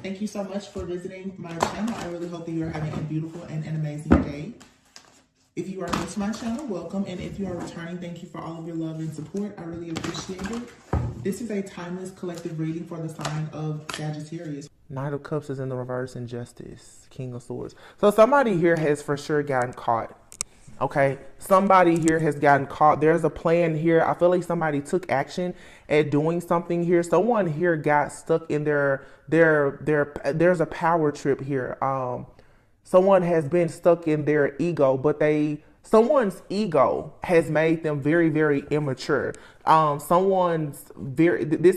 Thank you so much for visiting my channel. I really hope that you are having a beautiful and an amazing day. If you are new to my channel, welcome. And if you are returning, thank you for all of your love and support. I really appreciate it. This is a timeless collective reading for the sign of Sagittarius. Knight of Cups is in the reverse, injustice, King of Swords. So somebody here has for sure gotten caught. Okay, somebody here has gotten caught. There's a plan here. I feel like somebody took action at doing something here. Someone here got stuck in there's a power trip here. Someone has been stuck in their ego, but someone's ego has made them very, very immature. This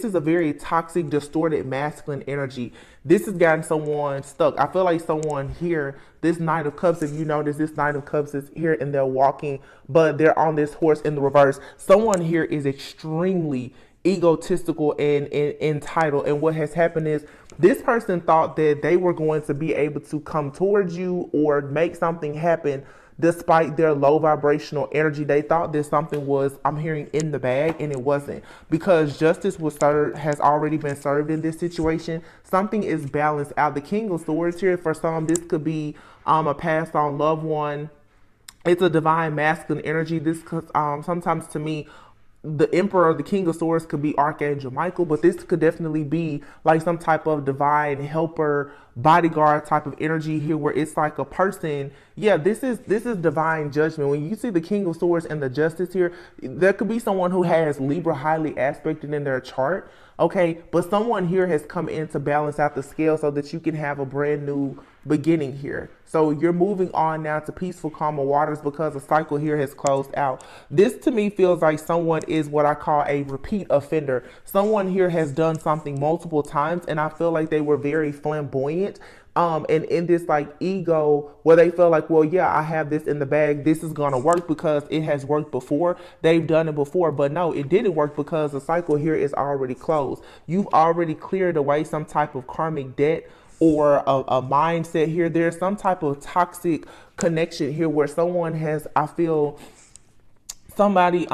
is a very toxic, distorted, masculine energy. This has gotten someone stuck. I feel like someone here, this Knight of Cups, if you notice, this Knight of Cups is here and they're walking, but they're on this horse in the reverse. Someone here is extremely egotistical and entitled. And what has happened is this person thought that they were going to be able to come towards you or make something happen despite their low vibrational energy. They thought that something was, I'm hearing, in the bag, and it wasn't, because justice has already been served in this situation. Something is balanced out. The King of Swords here, for some, this could be a passed on loved one. It's a divine masculine energy. This sometimes, to me, the Emperor, the King of Swords, could be Archangel Michael, but this could definitely be like some type of divine helper, bodyguard type of energy here, where it's like a person. Yeah, this is divine judgment. When you see the King of Swords and the Justice here, there could be someone who has Libra highly aspected in their chart. Okay, but someone here has come in to balance out the scale so that you can have a brand new beginning here. So you're moving on now to peaceful, calmer waters because the cycle here has closed out. This to me feels like someone is what I call a repeat offender. Someone here has done something multiple times, and I feel like they were very flamboyant. And in this like ego where they feel like, well, yeah, I have this in the bag. This is going to work because it has worked before. They've done it before, but no, it didn't work because the cycle here is already closed. You've already cleared away some type of karmic debt or a mindset here. There's some type of toxic connection here where someone has, I feel, somebody,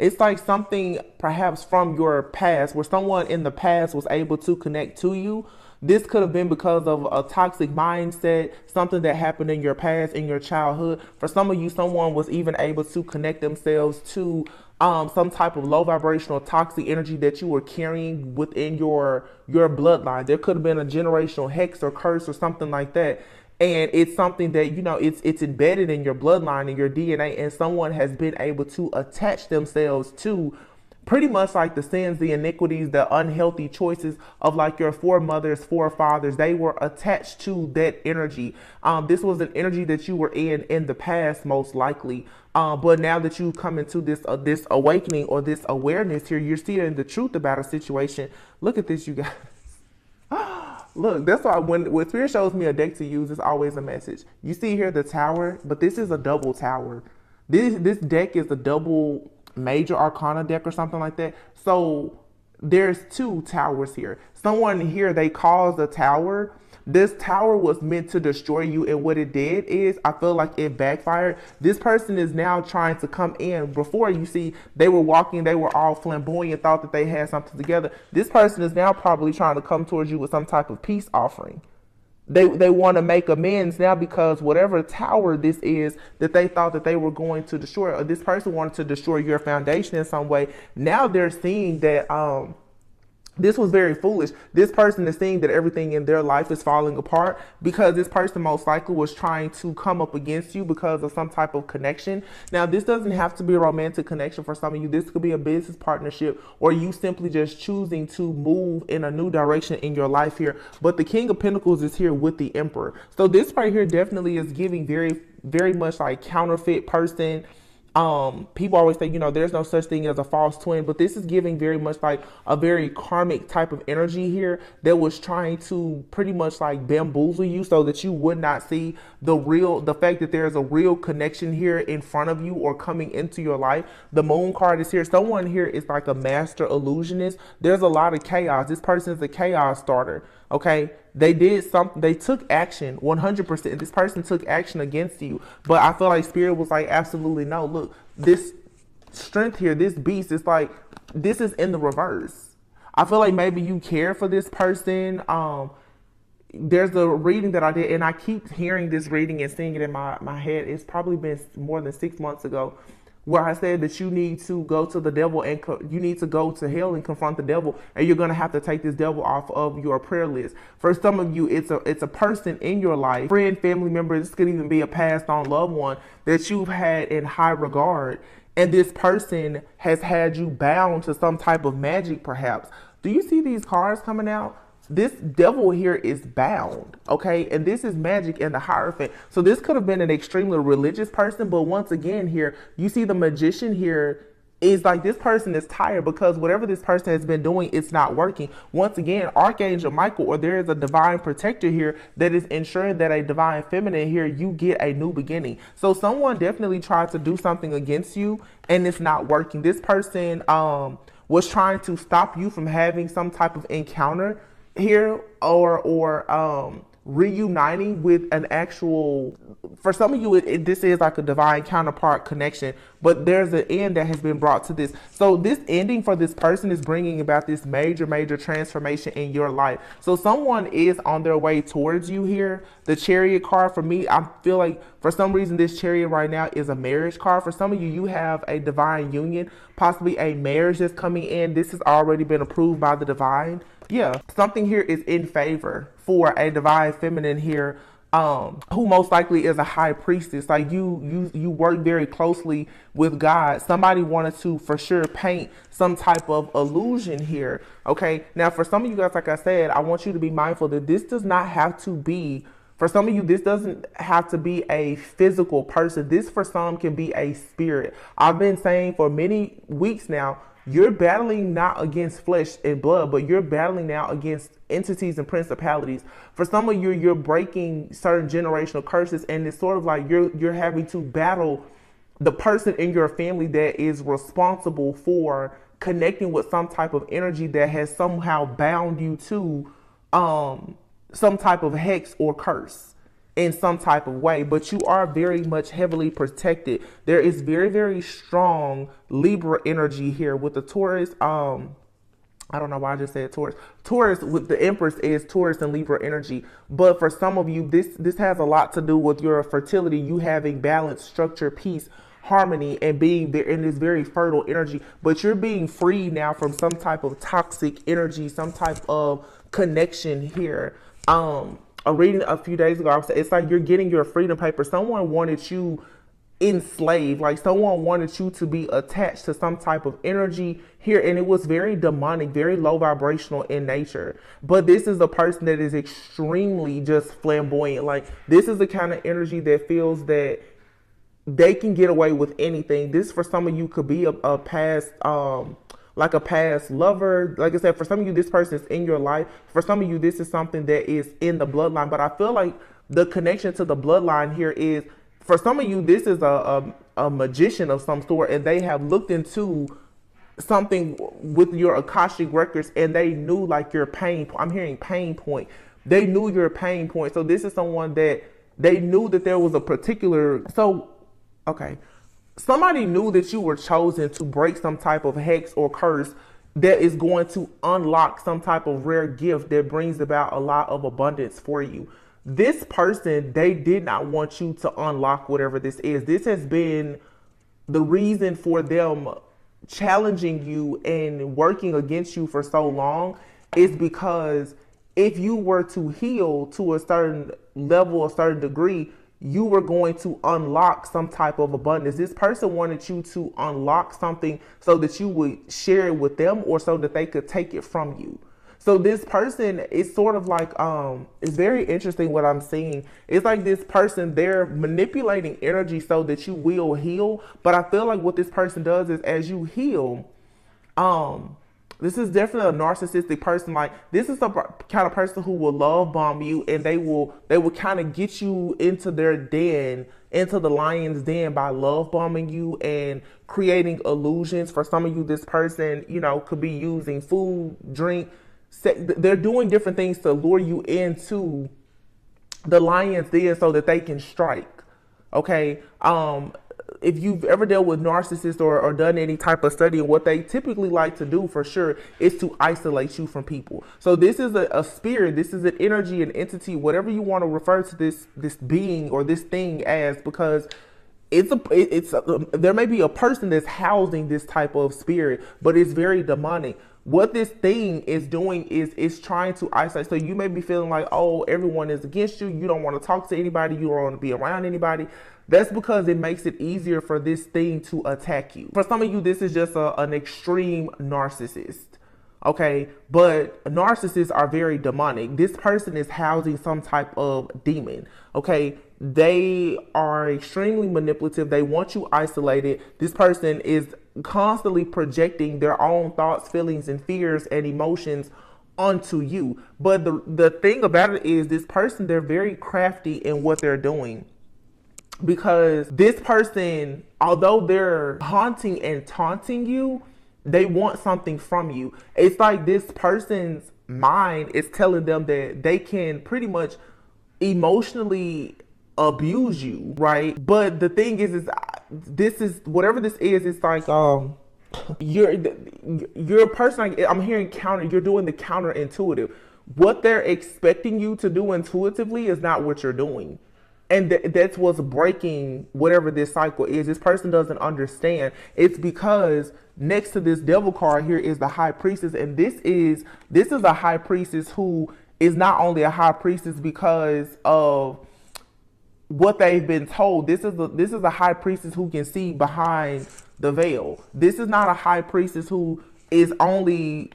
it's like something perhaps from your past where someone in the past was able to connect to you. This could have been because of a toxic mindset, something that happened in your past, in your childhood. For some of you, someone was even able to connect themselves to some type of low vibrational toxic energy that you were carrying within your bloodline. There could have been a generational hex or curse or something like that. And it's something that, you know, it's embedded in your bloodline, in your DNA, and someone has been able to attach themselves to pretty much like the sins, the iniquities, the unhealthy choices of like your foremothers, forefathers. They were attached to that energy. This was an energy that you were in the past, most likely. But now that you come into this awakening or this awareness here, you're seeing the truth about a situation. Look at this, you guys. Look, that's why when Spirit shows me a deck to use, it's always a message. You see here the tower, but this is a double tower. This deck is a double major arcana deck or something like that. So there's two towers here. Someone here, they caused a tower. This tower was meant to destroy you, and what it did is, I feel like it backfired. This person is now trying to come in. Before, you see, they were walking, they were all flamboyant, thought that they had something together. This person is now probably trying to come towards you with some type of peace offering. They want to make amends now because whatever tower this is that they thought that they were going to destroy, or this person wanted to destroy your foundation in some way. Now they're seeing that this was very foolish. This person is seeing that everything in their life is falling apart because this person most likely was trying to come up against you because of some type of connection. Now, this doesn't have to be a romantic connection for some of you. This could be a business partnership or you simply just choosing to move in a new direction in your life here. But the King of Pentacles is here with the Emperor. So this right here definitely is giving very, very much like counterfeit person. People always say, you know, there's no such thing as a false twin, but this is giving very much like a very karmic type of energy here that was trying to pretty much like bamboozle you so that you would not see the fact that there's a real connection here in front of you or coming into your life. The Moon card is here. Someone here is like a master illusionist. There's a lot of chaos. This person is a chaos starter. Okay, they did something, they took action 100%. This person took action against you, but I feel like Spirit was like, absolutely no. Look, this strength here, this beast, it's like, this is in the reverse. I feel like maybe you care for this person. there's a reading that I did, and I keep hearing this reading and seeing it in my head. It's probably been more than 6 months ago, where I said that you need to go to the devil and you need to go to hell and confront the devil, and you're gonna have to take this devil off of your prayer list. For some of you, it's a person in your life, friend, family member. This could even be a passed on loved one that you've had in high regard, and this person has had you bound to some type of magic, perhaps. Do you see these cards coming out? This devil here is bound, okay? And this is magic and the Hierophant. So this could have been an extremely religious person, but once again here, you see the magician here is like, this person is tired because whatever this person has been doing, it's not working. Once again, Archangel Michael, or there is a divine protector here that is ensuring that a divine feminine here, you get a new beginning. So someone definitely tried to do something against you and it's not working. This person was trying to stop you from having some type of encounter here, or reuniting with an actual, for some of you this is like a divine counterpart connection, but there's an end that has been brought to this. So this ending for this person is bringing about this major transformation in your life. So someone is on their way towards you here. The Chariot card, for me, I feel like for some reason this Chariot right now is a marriage card. For some of you, you have a divine union, possibly a marriage that's coming in. This has already been approved by the divine. Yeah, something here is in favor for a divine feminine here, who most likely is a high priestess. Like you work very closely with God. Somebody wanted to for sure paint some type of illusion here. Okay, now for some of you guys, like I said, I want you to be mindful that this does not have to be, for some of you, this doesn't have to be a physical person. This for some can be a spirit. I've been saying for many weeks now, you're battling not against flesh and blood, but you're battling now against entities and principalities. For some of you, you're breaking certain generational curses, and it's sort of like you're having to battle the person in your family that is responsible for connecting with some type of energy that has somehow bound you to some type of hex or curse in some type of way, but you are very much heavily protected. There is very strong Libra energy here with the Taurus. I don't know why I just said Taurus. Taurus with the Empress is Taurus and Libra energy. But for some of you, this has a lot to do with your fertility, you having balance, structure, peace, harmony, and being there in this very fertile energy. But you're being freed now from some type of toxic energy, some type of connection here. A reading a few days ago, it's like you're getting your freedom paper. Someone wanted you enslaved, like someone wanted you to be attached to some type of energy here, and it was very demonic, very low vibrational in nature. But this is a person that is extremely just flamboyant. Like this is the kind of energy that feels that they can get away with anything. This for some of you could be a past like a past lover. Like I said, for some of you, this person is in your life. For some of you, this is something that is in the bloodline. But I feel like the connection to the bloodline here is, for some of you, this is a magician of some sort, and they have looked into something with your Akashic records, and they knew like your pain. I'm hearing pain point. They knew your pain point. So this is someone that they knew that there was a particular, okay. Somebody knew that you were chosen to break some type of hex or curse that is going to unlock some type of rare gift that brings about a lot of abundance for you. This person, they did not want you to unlock whatever this is. This has been the reason for them challenging you and working against you for so long, is because if you were to heal to a certain level, a certain degree, you were going to unlock some type of abundance. This person wanted you to unlock something so that you would share it with them, or so that they could take it from you. So this person is sort of like, it's very interesting what I'm seeing. It's like this person, they're manipulating energy so that you will heal. But I feel like what this person does is, as you heal, this is definitely a narcissistic person. Like this is the kind of person who will love bomb you, and they will kind of get you into their den, into the lion's den, by love bombing you and creating illusions. For some of you, this person, could be using food, drink. They're doing different things to lure you into the lion's den so that they can strike. Okay. if you've ever dealt with narcissists or done any type of study, what they typically like to do for sure is to isolate you from people. So this is a spirit, this is an energy, an entity, whatever you want to refer to this being or this thing as, because there may be a person that's housing this type of spirit, but it's very demonic. What this thing is doing is it's trying to isolate. So you may be feeling like, oh, everyone is against you. You don't want to talk to anybody. You don't want to be around anybody. That's because it makes it easier for this thing to attack you. For some of you, this is just an extreme narcissist. Okay, but narcissists are very demonic. This person is housing some type of demon. Okay, they are extremely manipulative. They want you isolated. This person is constantly projecting their own thoughts, feelings, and fears and emotions onto you. But the thing about it is, this person, they're very crafty in what they're doing. Because this person, although they're haunting and taunting you, they want something from you. It's like this person's mind is telling them that they can pretty much emotionally abuse you, right? But the thing is this is whatever this is. It's like you're a person. I'm hearing counter. You're doing the counterintuitive. What they're expecting you to do intuitively is not what you're doing. And that's what's breaking whatever this cycle is. This person doesn't understand. It's because next to this devil card here is the high priestess. And this is a high priestess who is not only a high priestess because of what they've been told. This is a high priestess who can see behind the veil. This is not a high priestess who is only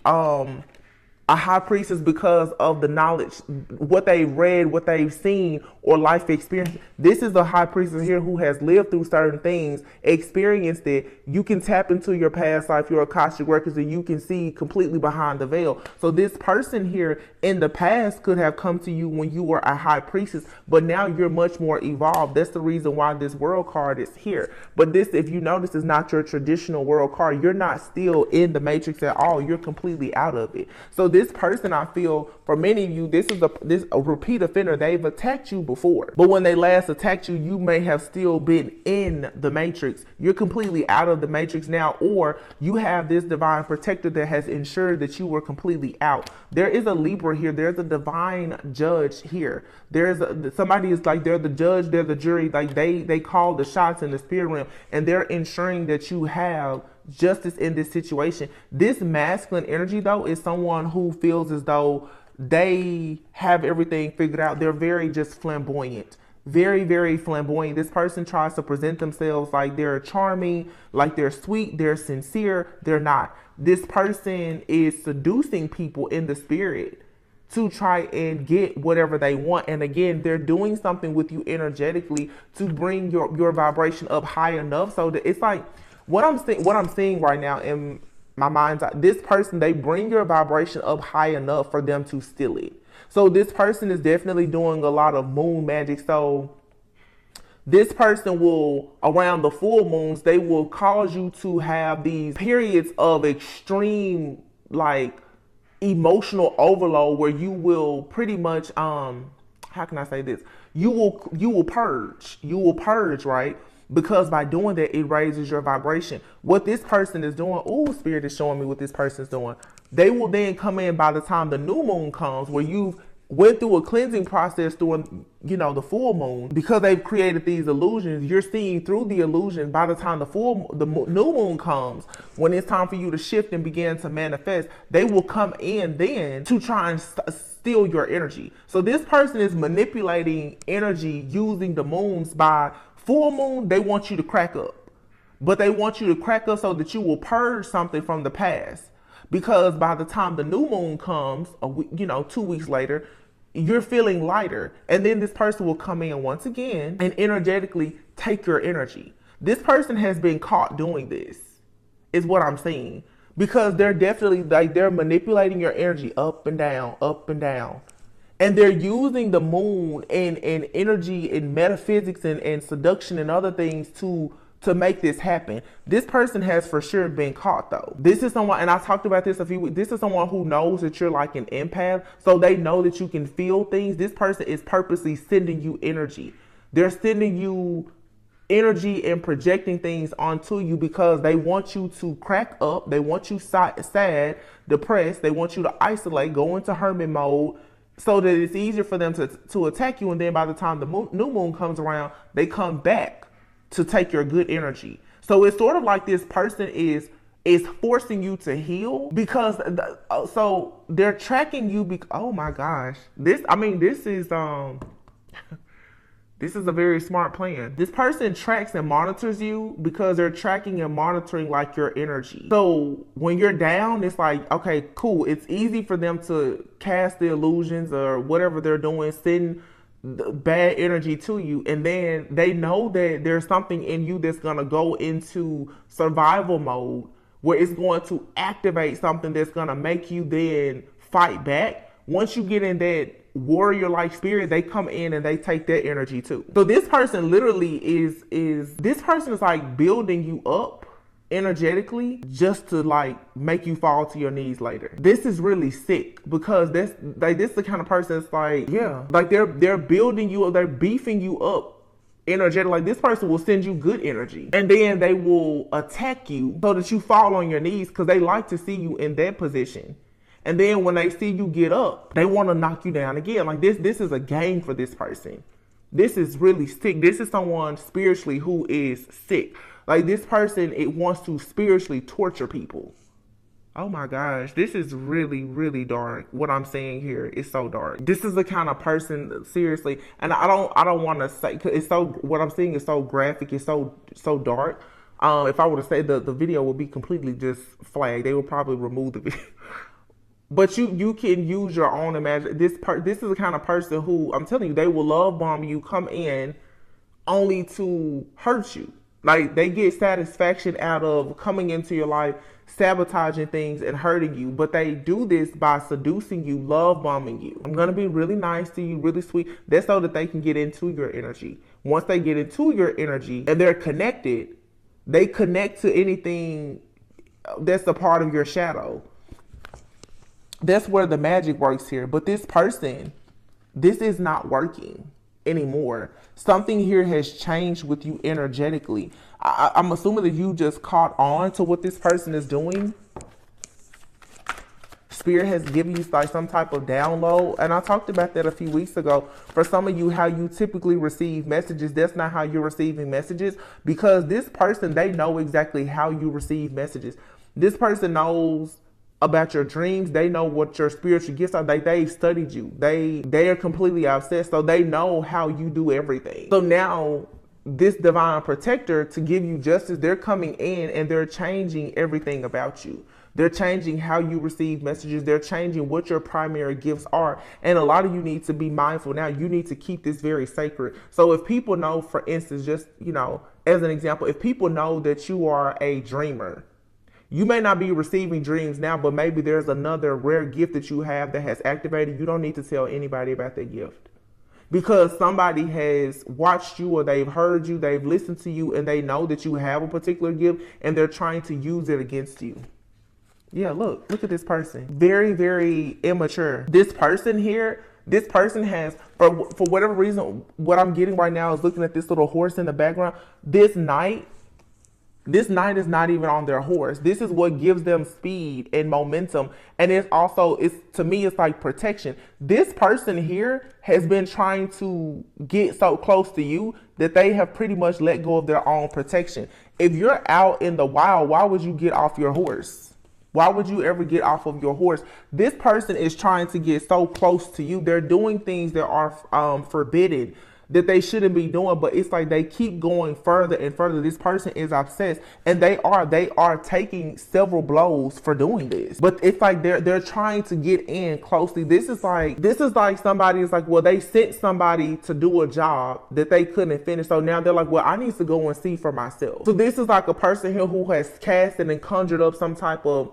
a high priestess because of the knowledge, what they've read, what they've seen, or life experience. This is a high priestess here who has lived through certain things, experienced it. You can tap into your past life, your Akashic records, and you can see completely behind the veil. So this person here in the past could have come to you when you were a high priestess, but now you're much more evolved. That's the reason why this world card is here. But this, if you notice, is not your traditional world card. You're not still in the matrix at all. You're completely out of it. So this person, I feel, for many of you, this is a repeat offender. They've attacked you before, but when they last attacked you, you may have still been in the matrix. You're completely out of the matrix now, or you have this divine protector that has ensured that you were completely out. There is a Libra here. There's a divine judge here. Somebody is like, they're the judge, they're the jury. Like they call the shots in the spirit realm, and they're ensuring that you have justice in this situation. This masculine energy, though, is someone who feels as though they have everything figured out. They're very just flamboyant, very, very flamboyant. This person tries to present themselves like they're charming, like they're sweet, they're sincere. They're not. This person is seducing people in the spirit to try and get whatever they want. And again, they're doing something with you energetically to bring your vibration up high enough so that it's like, what I'm seeing right now in my mind's eye, this person, they bring your vibration up high enough for them to steal it. So this person is definitely doing a lot of moon magic. So this person will, around the full moons, they will cause you to have these periods of extreme, like, emotional overload where you will pretty much, how can I say this? You will purge, right? Because by doing that, it raises your vibration. What this person is doing, ooh, spirit is showing me what this person is doing. They will then come in by the time the new moon comes, where you've went through a cleansing process during, the full moon. Because they've created these illusions, you're seeing through the illusion. By the time the new moon comes, when it's time for you to shift and begin to manifest, they will come in then to try and steal your energy. So this person is manipulating energy using the moons. By full moon, they want you to crack up, but they want you to crack up so that you will purge something from the past. Because by the time the new moon comes, 2 weeks later, you're feeling lighter. And then this person will come in once again and energetically take your energy. This person has been caught doing this, is what I'm seeing. Because they're definitely, like, they're manipulating your energy up and down, up and down. And they're using the moon and energy and metaphysics and seduction and other things to make this happen. This person has for sure been caught, though. This is someone, and I talked about this a few weeks, this is someone who knows that you're like an empath, so they know that you can feel things. This person is purposely sending you energy. They're sending you energy and projecting things onto you because they want you to crack up. They want you sad, depressed. They want you to isolate, go into hermit mode so that it's easier for them to attack you. And then by the time the new moon comes around, they come back to take your good energy. So it's sort of like this person is forcing you to heal because so they're tracking you. Oh my gosh, this is this is a very smart plan. This person tracks and monitors you because they're tracking and monitoring like your energy. So when you're down, it's like, okay, cool. It's easy for them to cast the illusions or whatever they're doing, send the bad energy to you. And then they know that there's something in you that's going to go into survival mode where it's going to activate something that's going to make you then fight back. Once you get in that warrior-like spirit, they come in and they take that energy too. So this person literally is like building you up energetically just to like make you fall to your knees later. This is really sick because this is the kind of person that's like, yeah, like they're building you up, they're beefing you up energetic. Like this person will send you good energy and then they will attack you so that you fall on your knees because they like to see you in that position. And then when they see you get up, they want to knock you down again. Like this is a game for this person. This is really sick. This is someone spiritually who is sick. Like this person, it wants to spiritually torture people. Oh my gosh, this is really, really dark. What I'm saying here is so dark. This is the kind of person, seriously, and I don't want to say, cause it's so, what I'm saying is so graphic, it's so dark. If I were to say the video would be completely just flagged. They would probably remove the video. But you can use your own imagination. This is the kind of person who, I'm telling you, they will love bomb you, come in only to hurt you. Like they get satisfaction out of coming into your life, sabotaging things and hurting you. But they do this by seducing you, love bombing you. I'm going to be really nice to you, really sweet. That's so that they can get into your energy. Once they get into your energy and they're connected, they connect to anything that's a part of your shadow. That's where the magic works here. But this person, this is not working anymore. Something here has changed with you energetically. I'm assuming that you just caught on to what this person is doing. Spirit has given you like some type of download. And I talked about that a few weeks ago. For some of you, how you typically receive messages, that's not how you're receiving messages. Because this person, they know exactly how you receive messages. This person knows about your dreams. They know what your spiritual gifts are. They've studied you. They are completely obsessed. So they know how you do everything. So now this divine protector, to give you justice, they're coming in and they're changing everything about you. They're changing how you receive messages. They're changing what your primary gifts are. And a lot of you need to be mindful now. You need to keep this very sacred. So if people know, for instance, just, as an example, if people know that you are a dreamer, you may not be receiving dreams now, but maybe there's another rare gift that you have that has activated. You don't need to tell anybody about that gift because somebody has watched you or they've heard you, they've listened to you, and they know that you have a particular gift and they're trying to use it against you. Yeah, look at this person. Very, very immature. This person here, this person has, for whatever reason, what I'm getting right now is looking at this little horse in the background. This knight is not even on their horse. This is what gives them speed and momentum. And to me, it's like protection. This person here has been trying to get so close to you that they have pretty much let go of their own protection. If you're out in the wild, why would you get off your horse? Why would you ever get off of your horse? This person is trying to get so close to you. They're doing things that are forbidden, that they shouldn't be doing, but it's like they keep going further and further. This person is obsessed, and they are taking several blows for doing this. But it's like they're trying to get in closely. This is like somebody is like, well, they sent somebody to do a job that they couldn't finish, so now they're like, well, I need to go and see for myself. So this is like a person here who has casted and conjured up some type of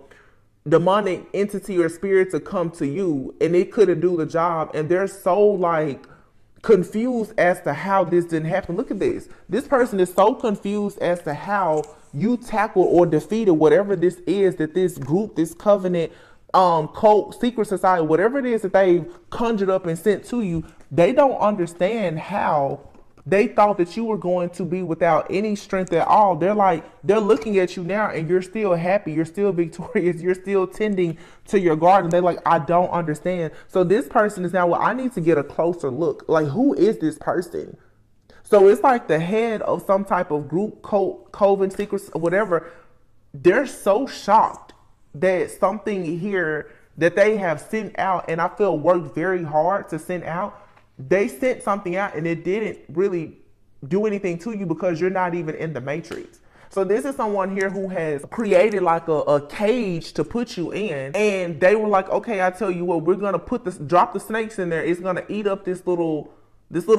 demonic entity or spirit to come to you, and it couldn't do the job, and they're so like confused as to how this didn't happen. Look at this. This person is so confused as to how you tackled or defeated whatever this is that this group, this covenant, cult, secret society, whatever it is that they've conjured up and sent to you. They don't understand how They thought that you were going to be without any strength at all. They're looking at you now and you're still happy. You're still victorious. You're still tending to your garden. They're like, I don't understand. So this person is now, well, I need to get a closer look. Like, who is this person? So it's like the head of some type of group, coven, secrets, whatever. They're so shocked that something here that they have sent out, and I feel worked very hard to send out. They sent something out and it didn't really do anything to you because you're not even in the matrix. So this is someone here who has created like a cage to put you in, and they were like, okay, I tell you what, we're gonna drop the snakes in there. It's gonna eat up this little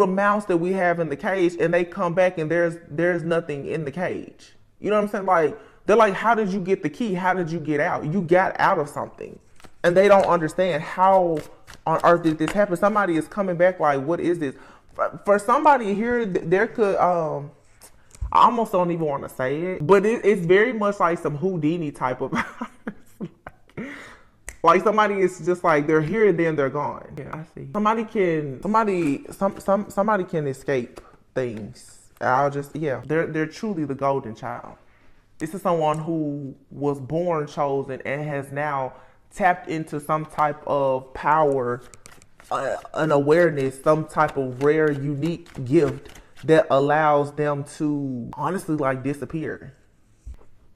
mouse that we have in the cage, and they come back and there's nothing in the cage. You know what I'm saying? Like, they're like, how did you get the key? How did you get out? You got out of something. And they don't understand how on earth did this happen. Somebody is coming back like, what is this? For somebody here, there could, I almost don't even want to say it, but it's very much like some Houdini type of, like somebody is just like, they're here and then they're gone. Yeah, I see. Somebody can escape things. They're truly the golden child. This is someone who was born chosen and has now tapped into some type of power, an awareness, some type of rare, unique gift that allows them to honestly like disappear.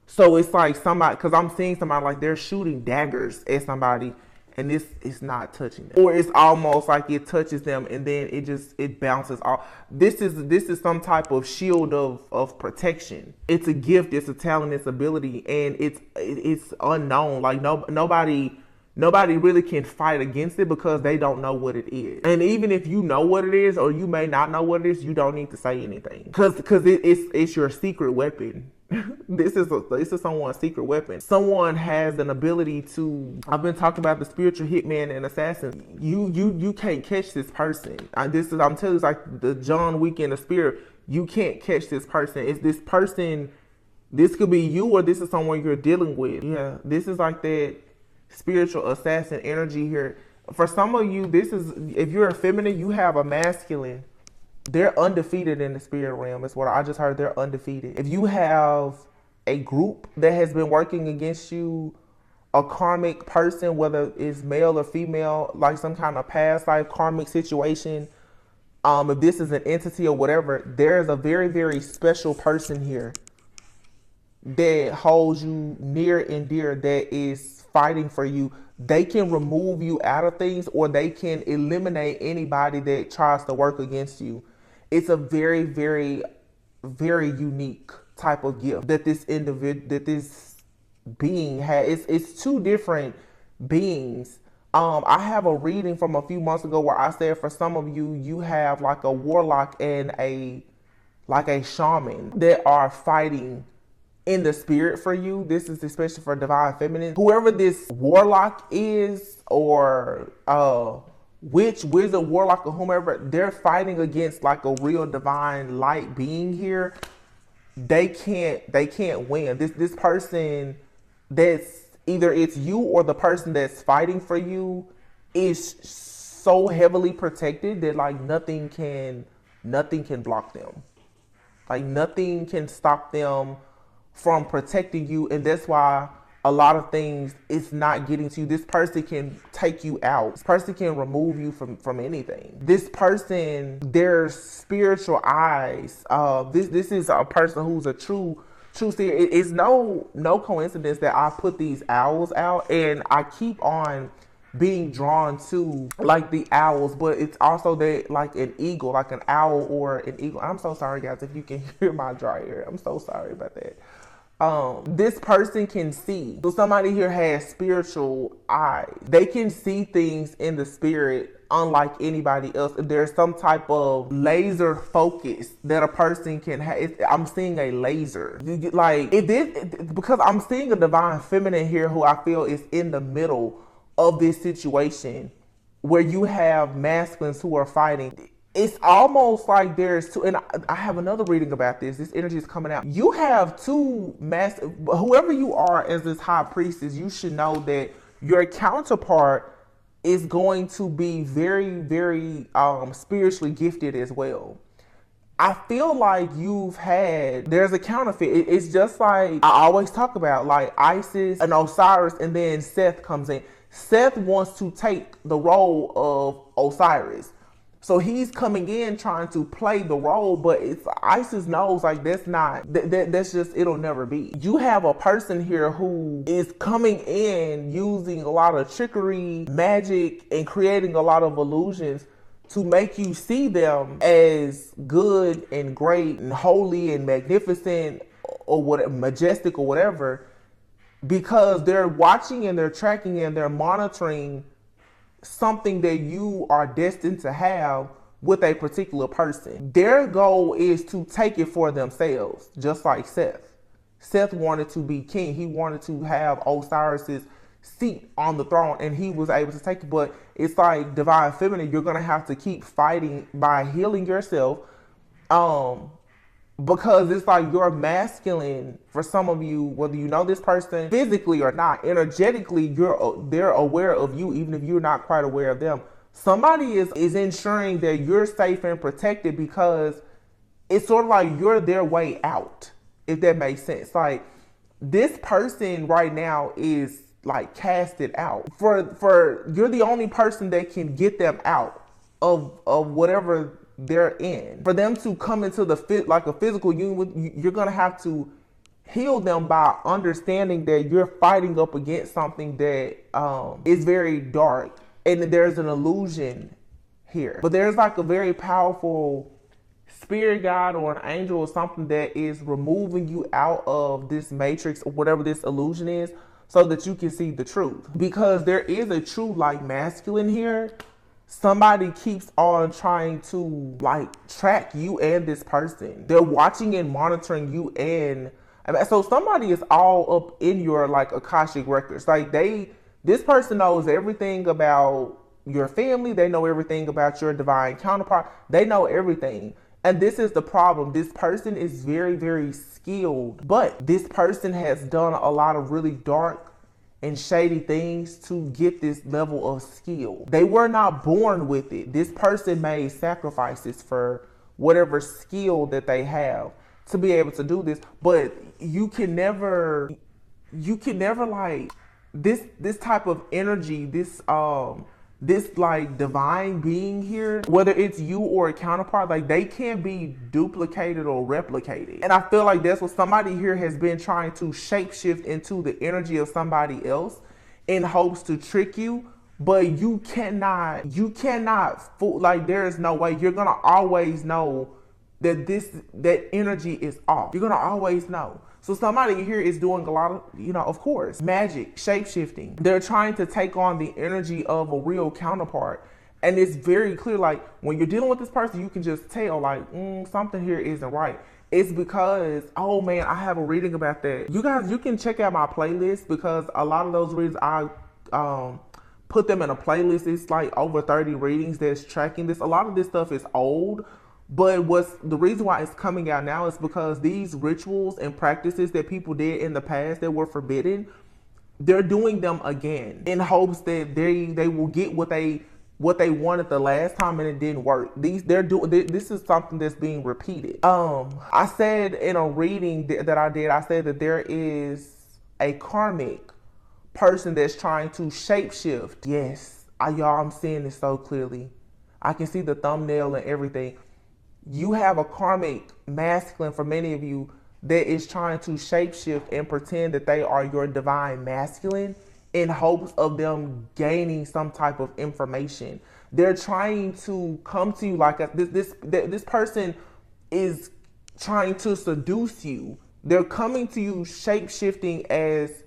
So it's like somebody, because I'm seeing somebody like they're shooting daggers at somebody and this is not touching them. Or it's almost like it touches them and then it bounces off. This is some type of shield of protection. It's a gift, it's a talent, it's ability, and it's unknown. Like nobody really can fight against it because they don't know what it is. And even if you know what it is, or you may not know what it is, you don't need to say anything because it's your secret weapon. This is someone's secret weapon. Someone has an ability to. I've been talking about the spiritual hitman and assassin. You can't catch this person. I'm telling you, it's like the John Wick in the spirit. You can't catch this person. It's this person. This could be you, or this is someone you're dealing with. Yeah, this is like that spiritual assassin energy here. For some of you, this is, if you're a feminine, you have a masculine. They're undefeated in the spirit realm. That's what I just heard. They're undefeated. If you have a group that has been working against you, a karmic person, whether it's male or female, like some kind of past life karmic situation, if this is an entity or whatever, there's a very, very special person here that holds you near and dear, that is fighting for you. They can remove you out of things, or they can eliminate anybody that tries to work against you. It's a very, very, very unique type of gift that this being has. It's two different beings. I have a reading from a few months ago where I said for some of you, you have like a warlock and a shaman that are fighting in the spirit for you. This is especially for divine feminine. Whoever this warlock is, or witch, wizard, warlock, or whomever, they're fighting against like a real divine light being here. They can't win. This person, that's either it's you or the person that's fighting for you, is so heavily protected that like nothing can block them. Like nothing can stop them from protecting you, and that's why a lot of things, it's not getting to you. This person can take you out. This person can remove you from anything. This person, their spiritual eyes. This is a person who's a true seer. It's no coincidence that I put these owls out, and I keep on being drawn to like the owls, but it's also that like an eagle, like an owl or an eagle. I'm so sorry guys if you can hear my dry ear. I'm so sorry about that. This person can see. So somebody here has spiritual eyes. They can see things in the spirit unlike anybody else. There's some type of laser focus that a person can have. I'm seeing a laser. Like because I'm seeing a divine feminine here who I feel is in the middle of this situation where you have masculines who are fighting. It's almost like there's two, and I have another reading about this. This energy is coming out. You have two whoever you are as this high priestess, you should know that your counterpart is going to be very, very spiritually gifted as well. I feel like there's a counterfeit. It's just like I always talk about, like Isis and Osiris, and then Seth comes in. Seth wants to take the role of Osiris. So he's coming in trying to play the role, but it's Isis knows like that's just, it'll never be. You have a person here who is coming in using a lot of trickery, magic, and creating a lot of illusions to make you see them as good and great and holy and magnificent or whatever, majestic or whatever, because they're watching and they're tracking and they're monitoring something that you are destined to have with a particular person. Their goal is to take it for themselves, just like Seth. Seth wanted to be king. He wanted to have Osiris's seat on the throne, and he was able to take it. But it's like divine feminine, you're gonna have to keep fighting by healing yourself, because it's like your masculine, for some of you, whether you know this person physically or not, energetically, they're aware of you, even if you're not quite aware of them. Somebody is ensuring that you're safe and protected, because it's sort of like you're their way out, if that makes sense. Like, this person right now is like casted out. For you're the only person that can get them out of whatever they're in. For them to come into like a physical union with you, you're gonna have to heal them by understanding that you're fighting up against something that is very dark, and there's an illusion here. But there's like a very powerful spirit guide or an angel or something that is removing you out of this matrix or whatever this illusion is, so that you can see the truth. Because there is a true like masculine here. Somebody keeps on trying to like track you and this person. They're watching and monitoring you, and so somebody is all up in your like Akashic records. Like this person knows everything about your family. They know everything about your divine counterpart. They know everything. And this is the problem. This person is very, very skilled, but this person has done a lot of really dark and shady things to get this level of skill. They were not born with it. This person made sacrifices for whatever skill that they have to be able to do this. But you can never like this type of energy, this like divine being here, whether it's you or a counterpart, like they can't be duplicated or replicated. And I feel like that's what somebody here has been trying to shapeshift into the energy of somebody else in hopes to trick you. But you cannot fool, like there is no way. You're gonna always know that that energy is off. You're gonna always know. So somebody here is doing a lot of, of course, magic, shape-shifting. They're trying to take on the energy of a real counterpart. And it's very clear, like, when you're dealing with this person, you can just tell, like, something here isn't right. It's because, oh man, I have a reading about that. You guys, you can check out my playlist, because a lot of those readings, I put them in a playlist. It's like over 30 readings that's tracking this. A lot of this stuff is old. But the reason why it's coming out now is because these rituals and practices that people did in the past that were forbidden, they're doing them again in hopes that they will get what they wanted the last time and it didn't work. This is something that's being repeated. I said in a reading that I did, I said that there is a karmic person that's trying to shapeshift. Yes, y'all, I'm seeing this so clearly. I can see the thumbnail and everything. You have a karmic masculine, for many of you, that is trying to shapeshift and pretend that they are your divine masculine in hopes of them gaining some type of information. They're trying to come to you like this person is trying to seduce you. They're coming to you shapeshifting as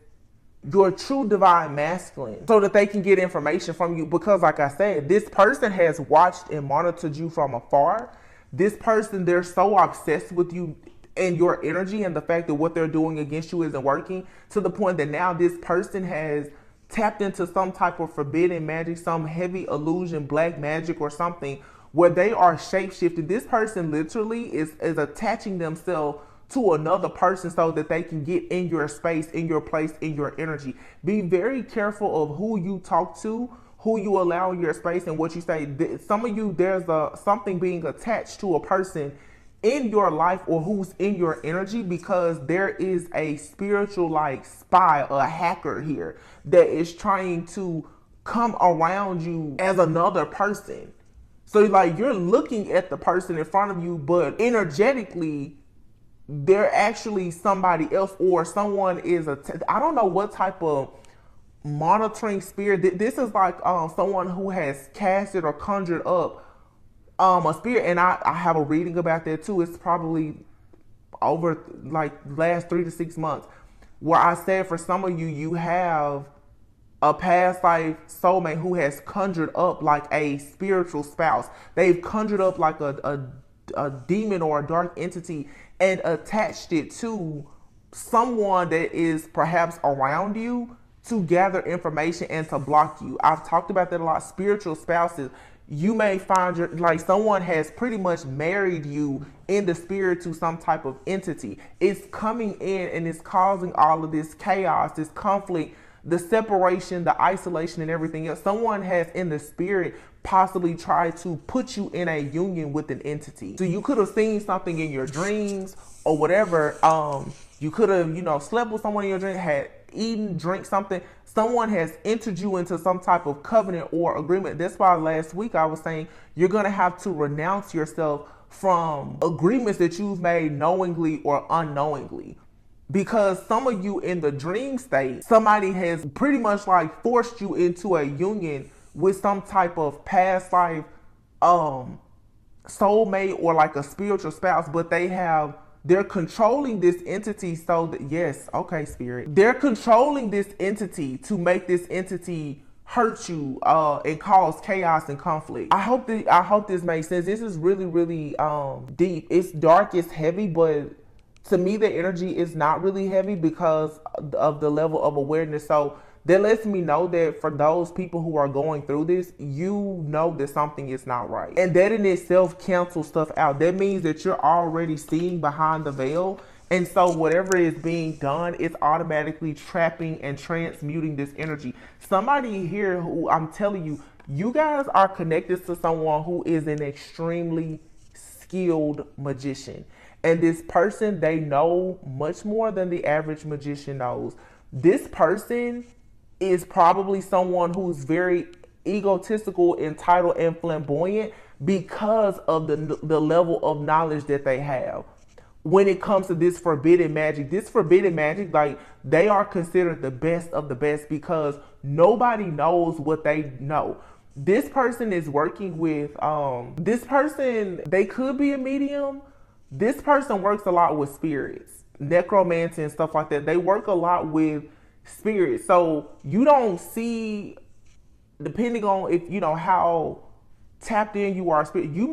your true divine masculine so that they can get information from you. Because like I said, this person has watched and monitored you from afar. This person, they're so obsessed with you and your energy and the fact that what they're doing against you isn't working, to the point that now this person has tapped into some type of forbidden magic, some heavy illusion, black magic or something, where they are shapeshifted. This person literally is attaching themselves to another person so that they can get in your space, in your place, in your energy. Be very careful of who you talk to, who you allow in your space, and what you say. Some of you, there's something being attached to a person in your life or who's in your energy, because there is a spiritual like spy, a hacker here that is trying to come around you as another person. So like you're looking at the person in front of you, but energetically they're actually somebody else, or someone is I don't know what type of monitoring spirit. This is like someone who has casted or conjured up a spirit, and I have a reading about that too. It's probably over like last 3 to 6 months, where I said for some of you, you have a past life soulmate who has conjured up like a spiritual spouse. They've conjured up like a demon or a dark entity and attached it to someone that is perhaps around you to gather information and to block you. I've talked about that a lot. Spiritual spouses, you may find like someone has pretty much married you in the spirit to some type of entity. It's coming in and it's causing all of this chaos, this conflict, the separation, the isolation, and everything else. Someone has in the spirit possibly tried to put you in a union with an entity. So you could have seen something in your dreams or whatever. You could have, slept with someone in your dream, had eaten, drink something. Someone has entered you into some type of covenant or agreement. That's why last week I was saying you're going to have to renounce yourself from agreements that you've made knowingly or unknowingly. Because some of you in the dream state, somebody has pretty much like forced you into a union with some type of past life soulmate or like a spiritual spouse, but they're controlling this entity so that, yes, okay, spirit. They're controlling this entity to make this entity hurt you and cause chaos and conflict. I hope this makes sense. This is really, really deep. It's dark, it's heavy, but to me, the energy is not really heavy because of the level of awareness. So that lets me know that for those people who are going through this, you know that something is not right. And that in itself cancels stuff out. That means that you're already seeing behind the veil. And so whatever is being done is automatically trapping and transmuting this energy. Somebody here who, I'm telling you, you guys are connected to someone who is an extremely skilled magician. And this person, they know much more than the average magician knows. This person is probably someone who's very egotistical, entitled, and flamboyant because of the level of knowledge that they have. When it comes to this forbidden magic, like they are considered the best of the best because nobody knows what they know. This person is working with, they could be a medium. This person works a lot with spirits, necromancy and stuff like that. They work a lot with spirits. So you don't see, depending on if how tapped in you are, spirit, you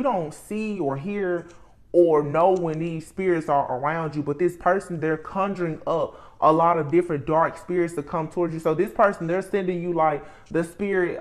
don't see or hear or know when these spirits are around you. But this person, they're conjuring up a lot of different dark spirits to come towards you. So this person, they're sending you like the spirit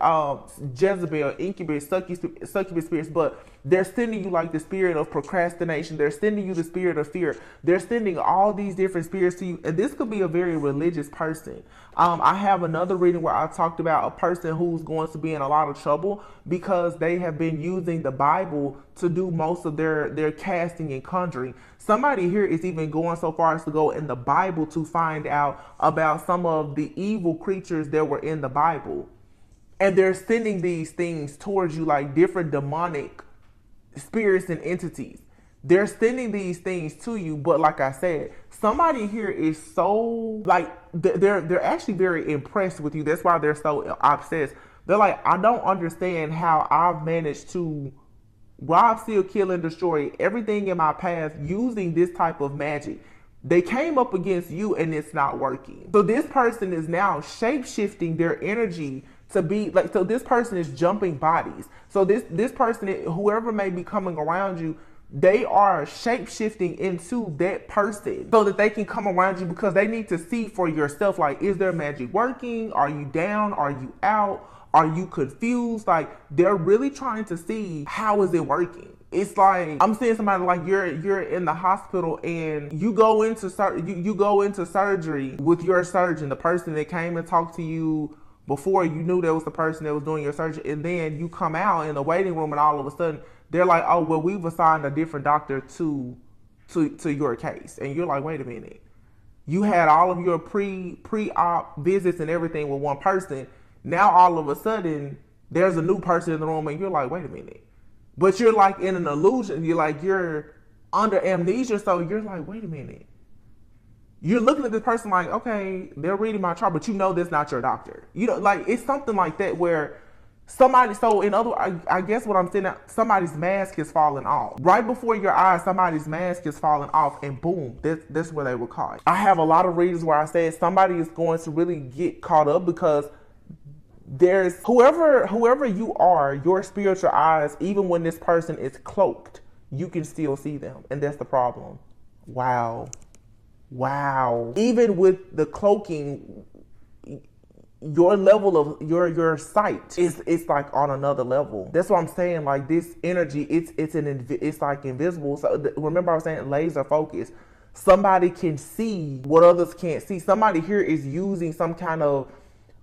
Jezebel, incubus, succubus spirits, but they're sending you like the spirit of procrastination. They're sending you the spirit of fear. They're sending all these different spirits to you. And this could be a very religious person. I have another reading where I talked about a person who's going to be in a lot of trouble because they have been using the Bible to do most of their casting and conjuring. Somebody here is even going so far as to go in the Bible to find out about some of the evil creatures that were in the Bible. And they're sending these things towards you like different demonic spirits and entities. They're sending these things to you, but like I said, somebody here is so like they're actually very impressed with you. That's why they're so obsessed. They're like, I don't understand how I've managed to rob, steal, kill, and destroy everything in my path using this type of magic. They came up against you and it's not working. So this person is now shape-shifting their energy to be like, so this person is jumping bodies. So this person, whoever may be coming around you, they are shape-shifting into that person so that they can come around you because they need to see for yourself, like, is their magic working? Are you down? Are you out? Are you confused? Like, they're really trying to see how is it working. It's like, I'm seeing somebody like you're in the hospital and you go into surgery with your surgeon, the person that came and talked to you before you knew that was the person that was doing your surgery, and then you come out in the waiting room and all of a sudden they're like, oh, well, we've assigned a different doctor to your case. And you're like, wait a minute. You had all of your pre-op visits and everything with one person. Now all of a sudden there's a new person in the room and you're like, wait a minute. But you're like in an illusion. You're under amnesia. So you're like, wait a minute. You're looking at this person like, okay, they're reading my chart, but you know that's not your doctor. You know, like it's something like that where somebody, so in other, I guess what I'm saying, somebody's mask is falling off. Right before your eyes, somebody's mask is falling off and boom, that's where they were caught. I have a lot of readings where I said somebody is going to really get caught up because there's, whoever you are, your spiritual eyes, even when this person is cloaked, you can still see them. And that's the problem. Wow. Even with the cloaking, your level of your sight is like on another level. That's what I'm saying. Like this energy, it's like invisible. So remember I was saying laser focus. Somebody can see what others can't see. Somebody here is using some kind of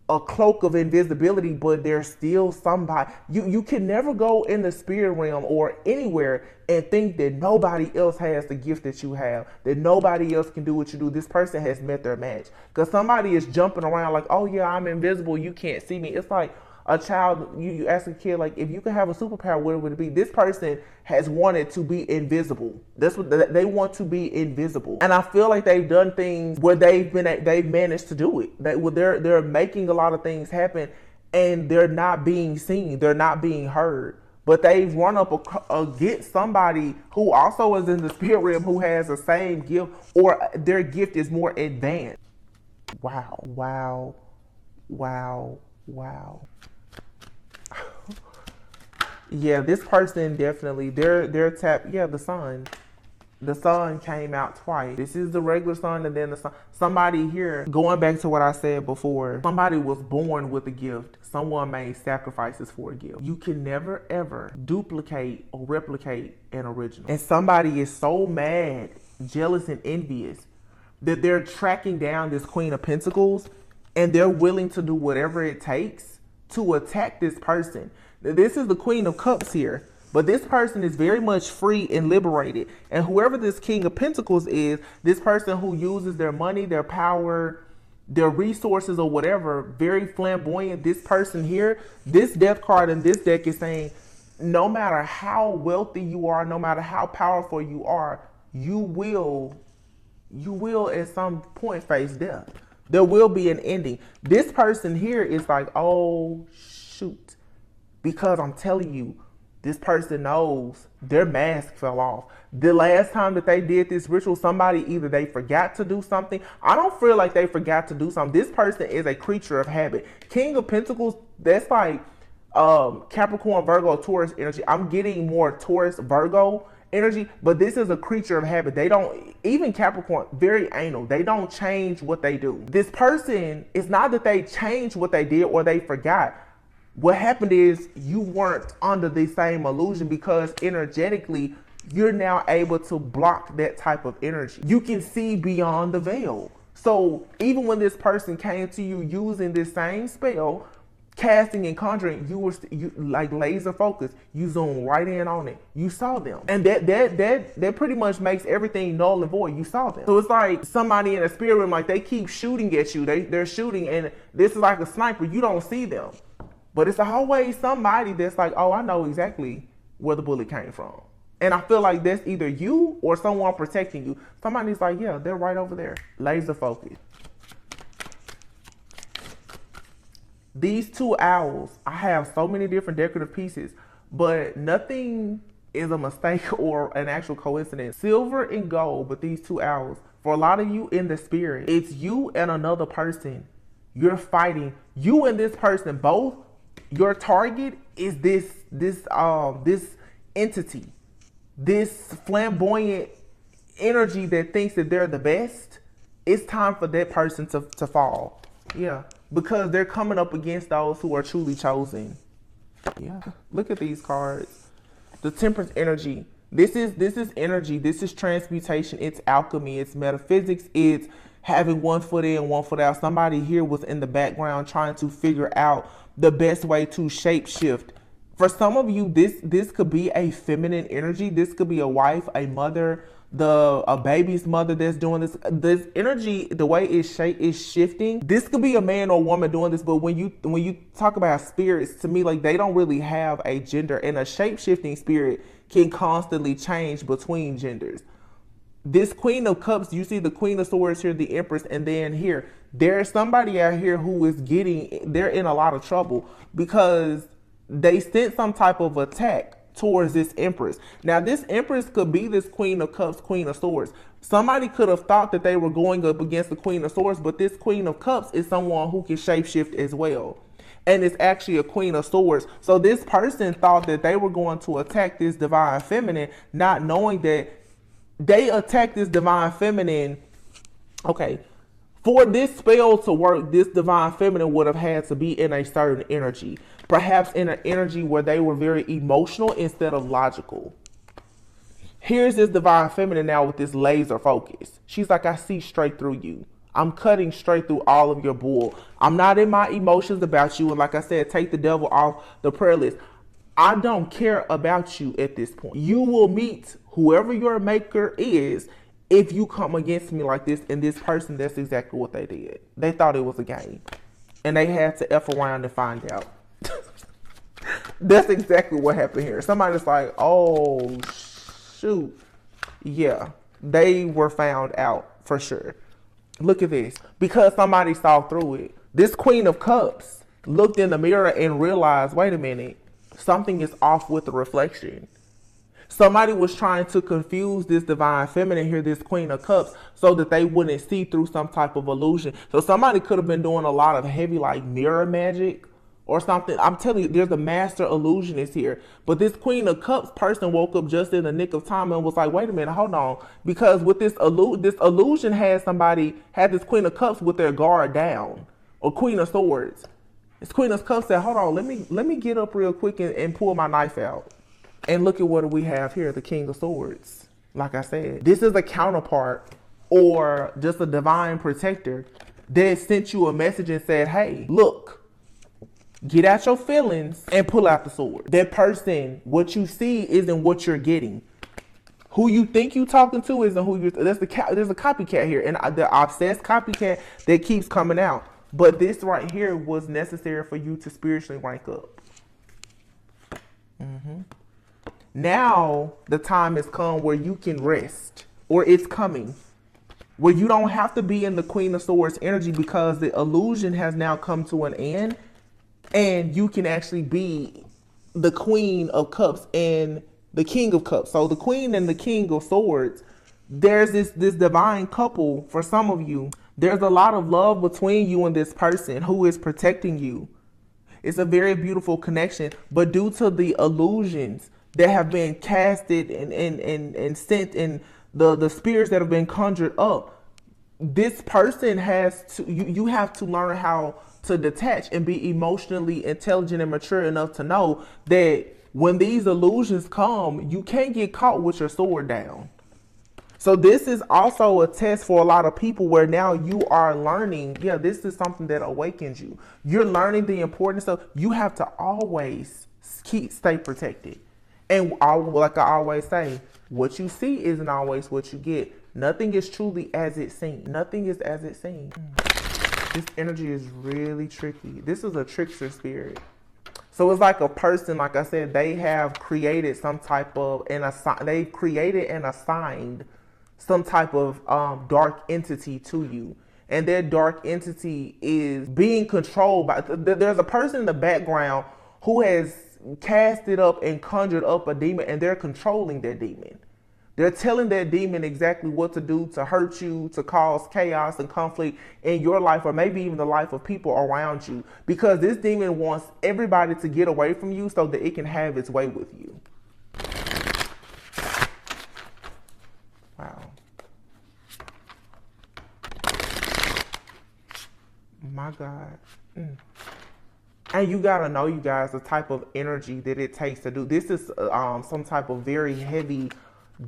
a cloak of invisibility, but there's still somebody. You can never go in the spirit realm or anywhere and think that nobody else has the gift that you have, that nobody else can do what you do. This person has met their match. Because somebody is jumping around like, oh yeah, I'm invisible, you can't see me. It's like a child, you ask a kid, like, if you could have a superpower, what would it be? This person has wanted to be invisible. That's what they want, to be invisible. And I feel like they've done things where they've managed to do it. They're making a lot of things happen and they're not being seen. They're not being heard. But they've run up against somebody who also is in the spirit realm who has the same gift, or their gift is more advanced. Wow. Yeah, this person definitely, they're tapped. Yeah, the sun. The sun came out twice. This is the regular sun and then the sun. Somebody here, going back to what I said before, somebody was born with a gift. Someone made sacrifices for a gift. You can never ever duplicate or replicate an original. And somebody is so mad, jealous, and envious that they're tracking down this Queen of Pentacles and they're willing to do whatever it takes to attack this person. This is the Queen of Cups here, but this person is very much free and liberated. And whoever this King of Pentacles is, this person who uses their money, their power, their resources or whatever, very flamboyant. This person here, this death card in this deck is saying, no matter how wealthy you are, no matter how powerful you are, you will at some point face death. There will be an ending. This person here is like, oh shoot. Because I'm telling you, this person knows their mask fell off. The last time that they did this ritual, somebody, either they forgot to do something. I don't feel like they forgot to do something. This person is a creature of habit. King of Pentacles, that's like Capricorn, Virgo, Taurus energy. I'm getting more Taurus, Virgo energy, but this is a creature of habit. They don't, even Capricorn, very anal. They don't change what they do. This person, it's not that they changed what they did or they forgot. What happened is you weren't under the same illusion, because energetically, you're now able to block that type of energy. You can see beyond the veil. So even when this person came to you using this same spell, casting and conjuring, you like laser focused. You zoom right in on it. You saw them. And that pretty much makes everything null and void. You saw them. So it's like somebody in a spirit room, like they keep shooting at you. They're shooting, and this is like a sniper. You don't see them. But it's always somebody that's like, oh, I know exactly where the bullet came from. And I feel like that's either you or someone protecting you. Somebody's like, yeah, they're right over there. Laser focus. These two owls, I have so many different decorative pieces, but nothing is a mistake or an actual coincidence. Silver and gold, but these two owls. For a lot of you in the spirit, it's you and another person. You're fighting. You and this person both. Your target is this entity, this flamboyant energy that thinks that they're the best. It's time for that person to fall. Yeah, because they're coming up against those who are truly chosen. Yeah, look at these cards. The Temperance energy. This is energy. This is transmutation. It's alchemy. It's metaphysics. It's having one foot in, one foot out. Somebody here was in the background trying to figure out the best way to shape shift For some of you, this could be a feminine energy. This could be a wife, a mother, a baby's mother that's doing this. This energy, the way it's shifting. This could be a man or woman doing this. But when you talk about spirits, to me, like, they don't really have a gender, and a shape-shifting spirit can constantly change between genders. This Queen of Cups, you see the Queen of Swords here, the Empress, and then here, there's somebody out here who is they're in a lot of trouble because they sent some type of attack towards this Empress. Now, this Empress could be this Queen of Cups, Queen of Swords. Somebody could have thought that they were going up against the Queen of Swords, but this Queen of Cups is someone who can shapeshift as well. And it's actually a Queen of Swords. So this person thought that they were going to attack this divine feminine, not knowing that they attacked this divine feminine. Okay, for this spell to work, this divine feminine would have had to be in a certain energy. Perhaps in an energy where they were very emotional instead of logical. Here's this divine feminine now with this laser focus. She's like, I see straight through you. I'm cutting straight through all of your bull. I'm not in my emotions about you. And like I said, take the devil off the prayer list. I don't care about you at this point. You will meet whoever your maker is if you come against me like this. And this person, that's exactly what they did. They thought it was a game. And they had to F around and find out. That's exactly what happened here. Somebody's like, oh, shoot. Yeah, they were found out for sure. Look at this. Because somebody saw through it. This Queen of Cups looked in the mirror and realized, wait a minute, something is off with the reflection. Somebody was trying to confuse this divine feminine here, this Queen of Cups, so that they wouldn't see through some type of illusion. So somebody could have been doing a lot of heavy, like, mirror magic or something. I'm telling you, there's a master illusionist here. But this Queen of Cups person woke up just in the nick of time and was like, wait a minute, hold on. Because with this illusion had this Queen of Cups with their guard down. Or Queen of Swords. This Queen of Cups said, hold on, let me get up real quick and pull my knife out. And look at what we have here, the King of Swords. Like I said, this is a counterpart or just a divine protector that sent you a message and said, hey, look, get out your feelings and pull out the sword. That person, what you see isn't what you're getting. Who you think you talking to isn't who you're. There's a copycat here, and the obsessed copycat that keeps coming out. But this right here was necessary for you to spiritually rank up. Now the time has come where you can rest, or it's coming, where you don't have to be in the Queen of Swords energy because the illusion has now come to an end. And you can actually be the Queen of Cups and the King of Cups. So the Queen and the King of Swords, there's this divine couple for some of you. There's a lot of love between you and this person who is protecting you. It's a very beautiful connection. But due to the illusions that have been casted and sent and the spirits that have been conjured up, this person has to, you have to learn how to detach and be emotionally intelligent and mature enough to know that when these illusions come, you can't get caught with your sword down. So this is also a test for a lot of people where now you are learning. Yeah, this is something that awakens you. You're learning the importance of, you have to always stay protected. And like I always say, what you see isn't always what you get. Nothing is truly as it seems. Nothing is as it seems. This energy is really tricky. This is a trickster spirit. So it's like a person, like I said, they have created some type of, they've created and assigned some type of dark entity to you. And that dark entity is being controlled by, there's a person in the background who has casted up and conjured up a demon, and they're controlling that demon. They're telling that demon exactly what to do to hurt you, to cause chaos and conflict in your life, or maybe even the life of people around you. Because this demon wants everybody to get away from you so that it can have its way with you. Wow. My God. And you gotta know, you guys, the type of energy that it takes to do. This is some type of very heavy,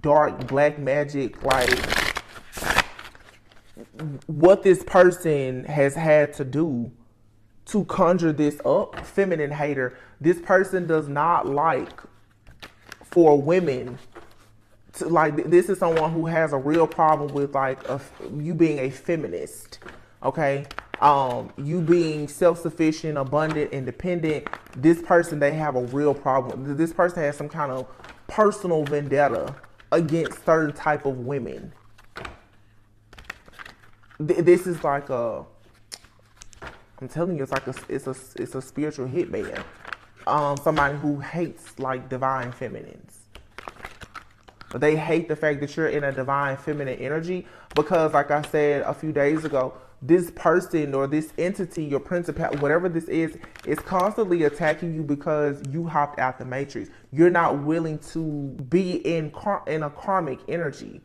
dark black magic, like what this person has had to do to conjure this up. Feminine hater. This person does not like for women to, like, this is someone who has a real problem with like you being a feminist, okay? You being self-sufficient, abundant, independent. This person, they have a real problem. This person has some kind of personal vendetta against certain type of women. This is like a, I'm telling you, it's like it's a spiritual hitman. Somebody who hates like divine feminines. They hate the fact that you're in a divine feminine energy because, like I said a few days ago, this person or this entity, your principal, whatever this is constantly attacking you because you hopped out the matrix. You're not willing to be in a karmic energy.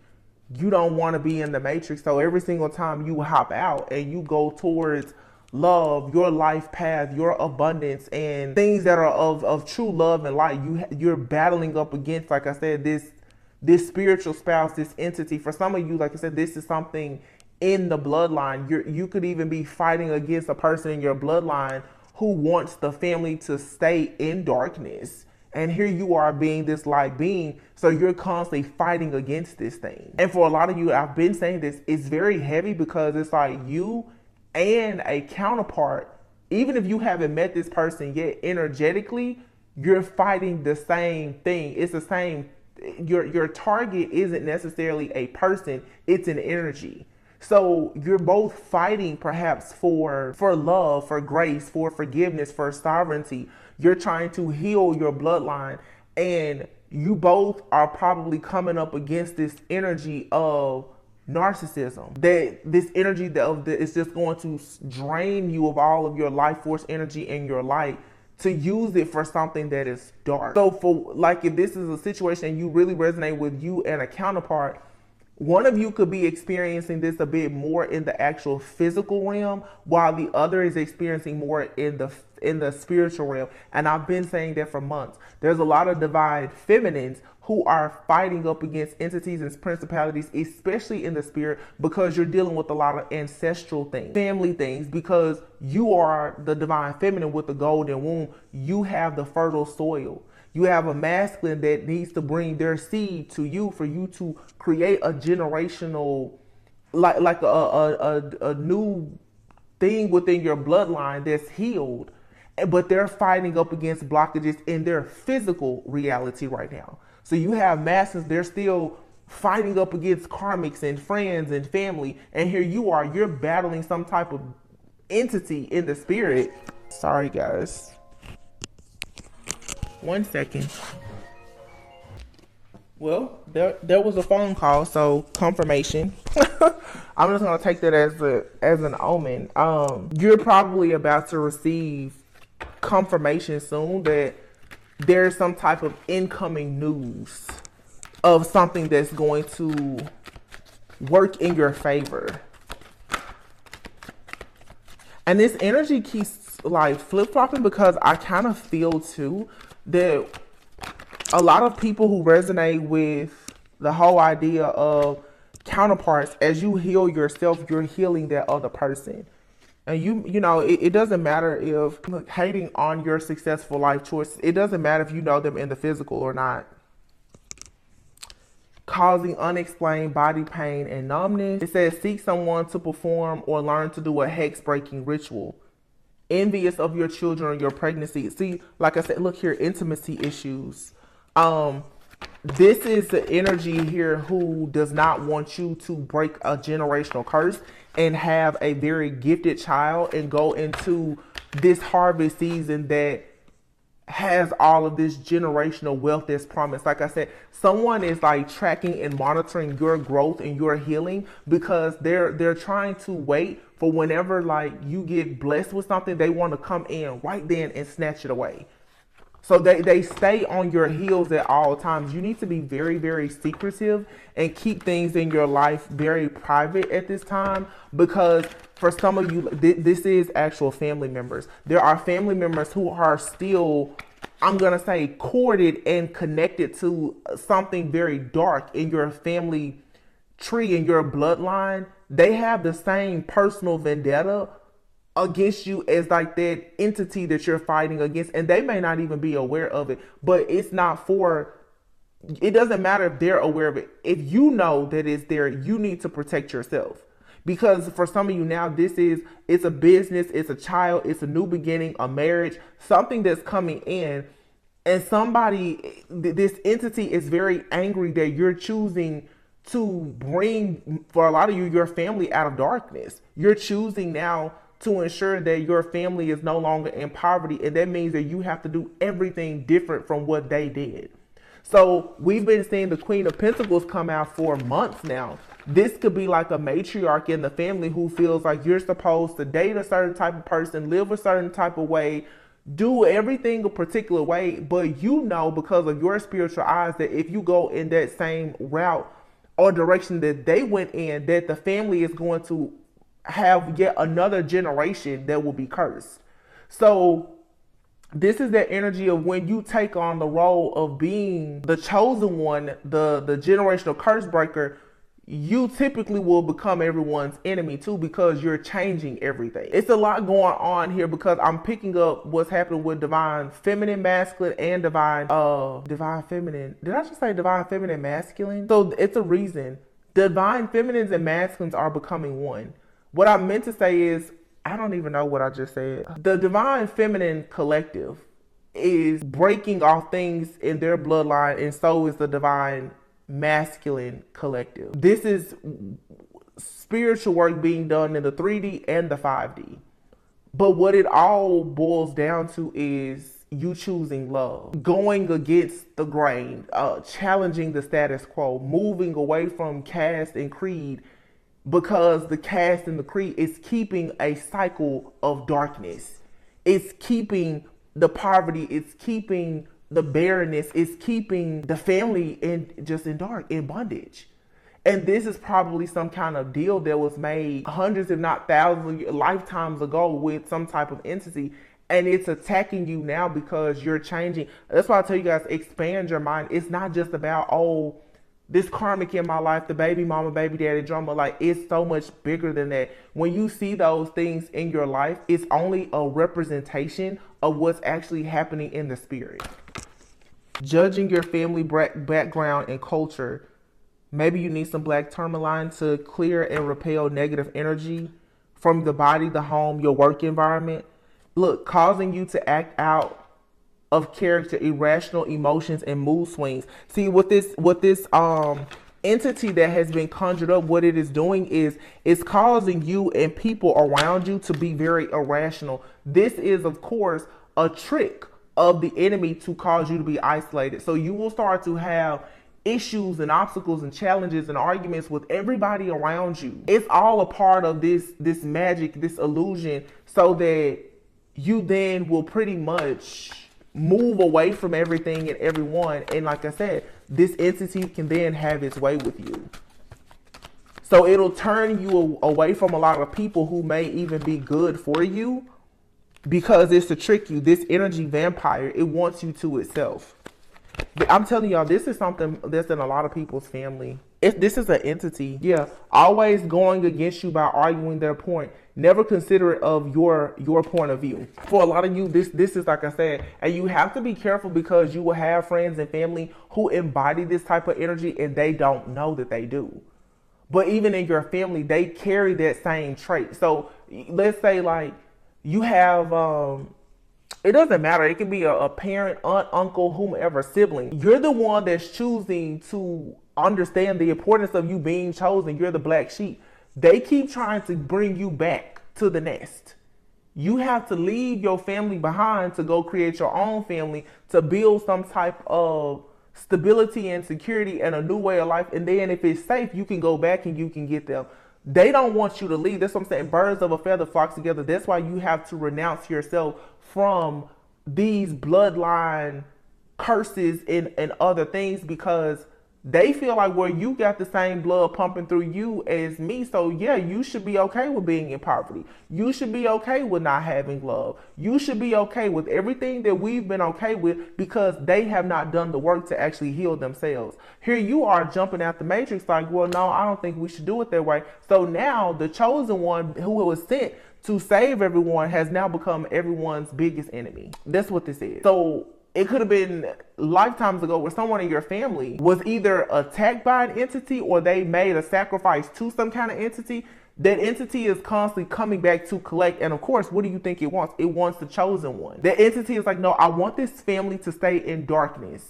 You don't want to be in the matrix. So every single time you hop out and you go towards love, your life path, your abundance, and things that are of true love and light, you're battling up against, like I said, this spiritual spouse, this entity. For some of you, like I said, this is something in the bloodline. You could even be fighting against a person in your bloodline who wants the family to stay in darkness. And here you are being this light being. So you're constantly fighting against this thing. And for a lot of you, I've been saying this, it's very heavy because it's like you and a counterpart, even if you haven't met this person yet, energetically, you're fighting the same thing. It's the same. Your target isn't necessarily a person, it's an energy. So you're both fighting perhaps for love, for grace, for forgiveness, for sovereignty. You're trying to heal your bloodline, and you both are probably coming up against this energy of narcissism. That this energy that is just going to drain you of all of your life force energy and your light, to use it for something that is dark. So for like, if this is a situation you really resonate with, you and a counterpart, one of you could be experiencing this a bit more in the actual physical realm, while the other is experiencing more in the spiritual realm. And I've been saying that for months. There's a lot of divine feminines who are fighting up against entities and principalities, especially in the spirit, because you're dealing with a lot of ancestral things, family things, because you are the divine feminine with the golden womb. You have the fertile soil. You have a masculine that needs to bring their seed to you for you to create a generational, like a new thing within your bloodline that's healed. But they're fighting up against blockages in their physical reality right now. So you have masses, they're still fighting up against karmics and friends and family. And here you are, you're battling some type of entity in the spirit. Sorry, guys. 1 second. Well, there was a phone call, so confirmation. I'm just gonna take that as an omen. You're probably about to receive confirmation soon that there's some type of incoming news of something that's going to work in your favor. And this energy keeps like flip-flopping because I kind of feel too that a lot of people who resonate with the whole idea of counterparts, as you heal yourself, you're healing that other person. And you know, it doesn't matter if hating on your successful life choices, it doesn't matter if you know them in the physical or not. Causing unexplained body pain and numbness. It says seek someone to perform or learn to do a hex-breaking ritual. Envious of your children or your pregnancy. See, like I said, look here, intimacy issues. This is the energy here who does not want you to break a generational curse and have a very gifted child and go into this harvest season that has all of this generational wealth that's promised. Like I said, someone is like tracking and monitoring your growth and your healing because they're trying to wait for whenever like you get blessed with something, they want to come in right then and snatch it away. So they stay on your heels at all times. You need to be very, very secretive and keep things in your life very private at this time, because for some of you, this is actual family members. There are family members who are still, I'm going to say, corded and connected to something very dark in your family tree, in your bloodline. They have the same personal vendetta against you as like that entity that you're fighting against, and they may not even be aware of it, but it's not for, it doesn't matter if they're aware of it. If you know that it's there, you need to protect yourself. Because for some of you now, it's a business, it's a child, it's a new beginning, a marriage, something that's coming in. And somebody, this entity is very angry that you're choosing to bring, for a lot of you, your family out of darkness. You're choosing now to ensure that your family is no longer in poverty. And that means that you have to do everything different from what they did. So we've been seeing the Queen of Pentacles come out for months now. This could be like a matriarch in the family who feels like you're supposed to date a certain type of person, live a certain type of way, do everything a particular way. But you know, because of your spiritual eyes, that if you go in that same route or direction that they went in, that the family is going to have yet another generation that will be cursed. So this is that energy of when you take on the role of being the chosen one, the generational curse breaker, you typically will become everyone's enemy too, because you're changing everything. It's a lot going on here because I'm picking up what's happening with divine feminine masculine and divine feminine. Did I just say divine feminine masculine? So it's a reason. Divine feminines and masculines are becoming one. What I meant to say is, I don't even know what I just said. The divine feminine collective is breaking off things in their bloodline, and so is the divine masculine collective. This is spiritual work being done in the 3D and the 5D. But what it all boils down to is you choosing love, going against the grain, challenging the status quo, moving away from caste and creed, because the caste and the creed is keeping a cycle of darkness. It's keeping the poverty, it's keeping the barrenness, it's keeping the family in dark, in bondage. And this is probably some kind of deal that was made hundreds, if not thousands, lifetimes ago with some type of entity. And it's attacking you now because you're changing. That's why I tell you guys, expand your mind. It's not just about, oh, this karmic in my life, the baby mama, baby daddy drama. Like, it's so much bigger than that. When you see those things in your life, it's only a representation of what's actually happening in the spirit. Judging your family background and culture. Maybe you need some black tourmaline to clear and repel negative energy from the body, the home, your work environment. Look, causing you to act out of character, irrational emotions and mood swings. See, what this entity that has been conjured up, what it is doing is it's causing you and people around you to be very irrational. This is, of course, a trick of the enemy to cause you to be isolated. So you will start to have issues and obstacles and challenges and arguments with everybody around you. It's all a part of this magic, this illusion, so that you then will pretty much move away from everything and everyone. And like I said, this entity can then have its way with you. So it'll turn you away from a lot of people who may even be good for you, because it's to trick you. This energy vampire, it wants you to itself. But I'm telling y'all, this is something that's in a lot of people's family. If this is an entity, yeah, always going against you by arguing their point. Never consider it of your point of view. For a lot of you, this is like I said, and you have to be careful, because you will have friends and family who embody this type of energy and they don't know that they do. But even in your family, they carry that same trait. So let's say like you have, it doesn't matter. It can be a parent, aunt, uncle, whomever, sibling. You're the one that's choosing to understand the importance of you being chosen. You're the black sheep. They keep trying to bring you back to the nest. You have to leave your family behind to go create your own family, to build some type of stability and security and a new way of life. And then if it's safe, you can go back and you can get them. They don't want you to leave. That's what I'm saying. Birds of a feather flock together. That's why you have to renounce yourself from these bloodline curses and other things, because They feel like, well, you got the same blood pumping through you as me. So yeah, you should be okay with being in poverty. You should be okay with not having love. You should be okay with everything that we've been okay with, because they have not done the work to actually heal themselves. Here you are jumping out the matrix like, well, no, I don't think we should do it that way. So now the chosen one who was sent to save everyone has now become everyone's biggest enemy. That's what this is. So it could have been lifetimes ago where someone in your family was either attacked by an entity or they made a sacrifice to some kind of entity. That entity is constantly coming back to collect. And of course, what do you think it wants? It wants the chosen one. That entity is like, no, I want this family to stay in darkness.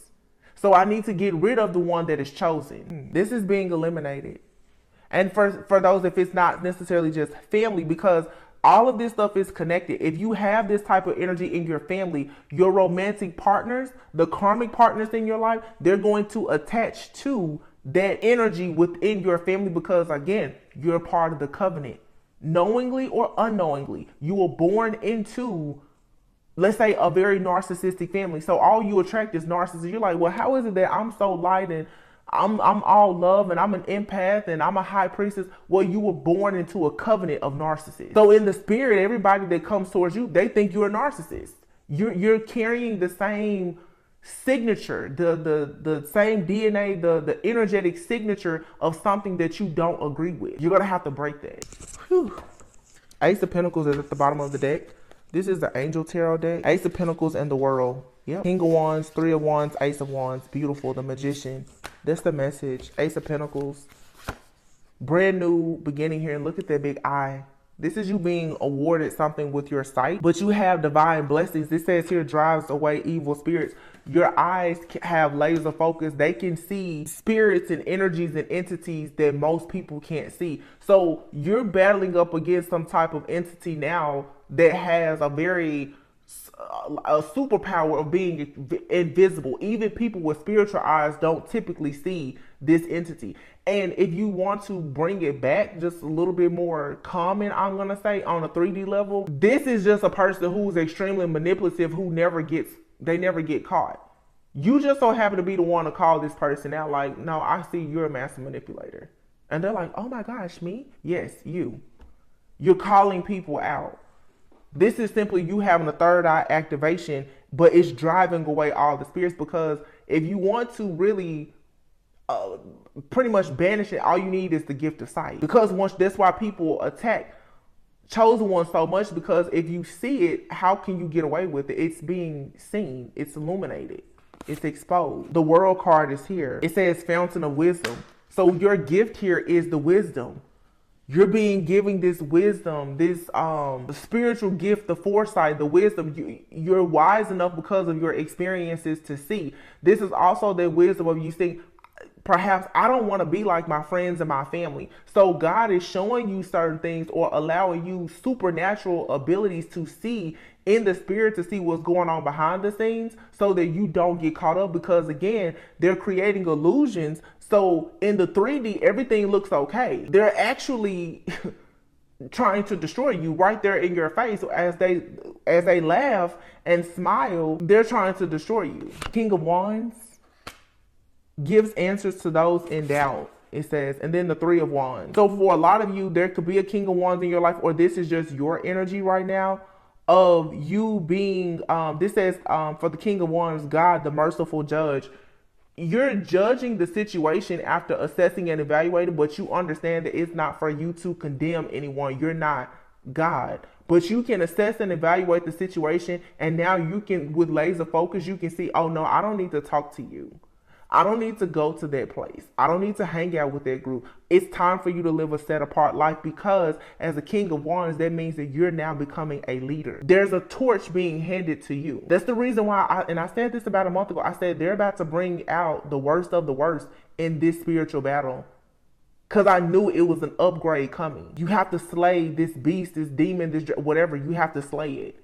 So I need to get rid of the one that is chosen. This is being eliminated. And for those, if it's not necessarily just family, because all of this stuff is connected. If you have this type of energy in your family, your romantic partners, the karmic partners in your life, they're going to attach to that energy within your family, because again, you're part of the covenant. Knowingly or unknowingly, you were born into, let's say, a very narcissistic family. So all you attract is narcissists. You're like, well, how is it that I'm so light and I'm all love and I'm an empath and I'm a high priestess? Well, you were born into a covenant of narcissists. So in the spirit, everybody that comes towards you, they think you're a narcissist. You're carrying the same signature, the same DNA, the energetic signature of something that you don't agree with. You're gonna have to break that. Whew. Ace of Pentacles is at the bottom of the deck. This is the Angel Tarot deck. Ace of Pentacles and the World. Yep. King of Wands, Three of Wands, Ace of Wands. Beautiful. The Magician. That's the message. Ace of Pentacles. Brand new beginning here. And look at that big eye. This is you being awarded something with your sight, but you have divine blessings. This says here, drives away evil spirits. Your eyes have laser focus. They can see spirits and energies and entities that most people can't see. So you're battling up against some type of entity now that has a superpower of being invisible. Even people with spiritual eyes don't typically see this entity. And if you want to bring it back just a little bit more common, I'm going to say on a 3D level, this is just a person who's extremely manipulative, who never get caught. You just so happen to be the one to call this person out like, no, I see you're a master manipulator. And they're like, oh my gosh, me? Yes, you. You're calling people out. This is simply you having a third eye activation, but it's driving away all the spirits, because if you want to really pretty much banish it, all you need is the gift of sight. Because that's why people attack chosen ones so much, because if you see it, how can you get away with it? It's being seen. It's illuminated. It's exposed. The World card is here. It says Fountain of Wisdom. So your gift here is the wisdom. You're being given this wisdom, this spiritual gift, the foresight, the wisdom. You're wise enough because of your experiences to see. This is also the wisdom of you think, perhaps I don't want to be like my friends and my family. So God is showing you certain things or allowing you supernatural abilities to see in the spirit, to see what's going on behind the scenes, so that you don't get caught up. Because again, they're creating illusions. So in the 3D, everything looks okay. They're actually trying to destroy you right there in your face. As they laugh and smile, they're trying to destroy you. King of Wands gives answers to those in doubt, it says. And then the Three of Wands. So for a lot of you, there could be a King of Wands in your life, or this is just your energy right now of you being, this says for the King of Wands, God, the merciful judge. You're judging the situation after assessing and evaluating, but you understand that it's not for you to condemn anyone. You're not God. But you can assess and evaluate the situation, and now you can, with laser focus, you can see, oh no, I don't need to talk to you. I don't need to go to that place. I don't need to hang out with that group. It's time for you to live a set apart life, because as a King of Wands, that means that you're now becoming a leader. There's a torch being handed to you. That's the reason why I said this about a month ago. I said they're about to bring out the worst of the worst in this spiritual battle, because I knew it was an upgrade coming. You have to slay this beast, this demon, this whatever. You have to slay it.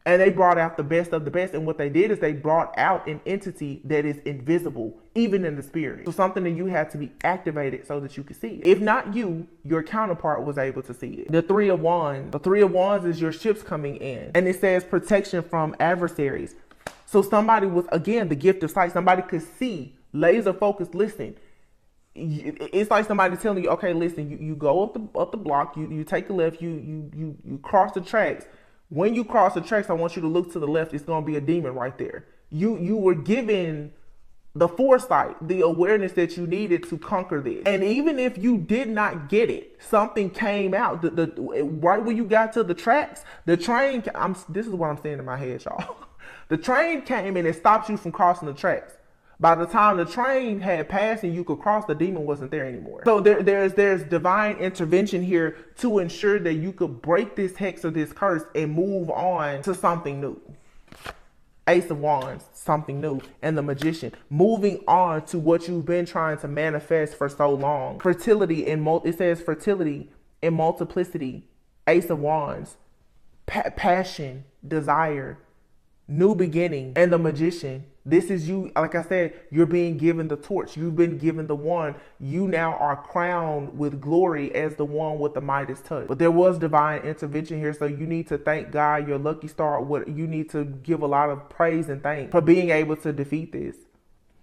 And they brought out the best of the best. And what they did is they brought out an entity that is invisible, even in the spirit. So something that you had to be activated so that you could see it. If not you, your counterpart was able to see it. The Three of Wands. The Three of Wands is your ships coming in. And it says protection from adversaries. So somebody with, again, the gift of sight, somebody could see laser focused. Listen, it's like somebody telling you, okay, listen, you go up the block, you take a left, you cross the tracks. When you cross the tracks, I want you to look to the left. It's gonna be a demon right there. You were given the foresight, the awareness that you needed to conquer this. And even if you did not get it, something came out. The right when you got to the tracks, the train. This is what I'm saying in my head, y'all. The train came and it stopped you from crossing the tracks. By the time the train had passed and you could cross, the demon wasn't there anymore. So there's divine intervention here to ensure that you could break this hex or this curse and move on to something new. Ace of Wands, something new. And the Magician, moving on to what you've been trying to manifest for so long. Fertility and it says fertility and multiplicity. Ace of Wands, passion, desire, new beginning. And the Magician, this is you. Like I said, you're being given the torch. You've been given the wand. You now are crowned with glory as the one with the Midas touch. But there was divine intervention here, so you need to thank God, your lucky star. What you need to give a lot of praise and thanks for being able to defeat this,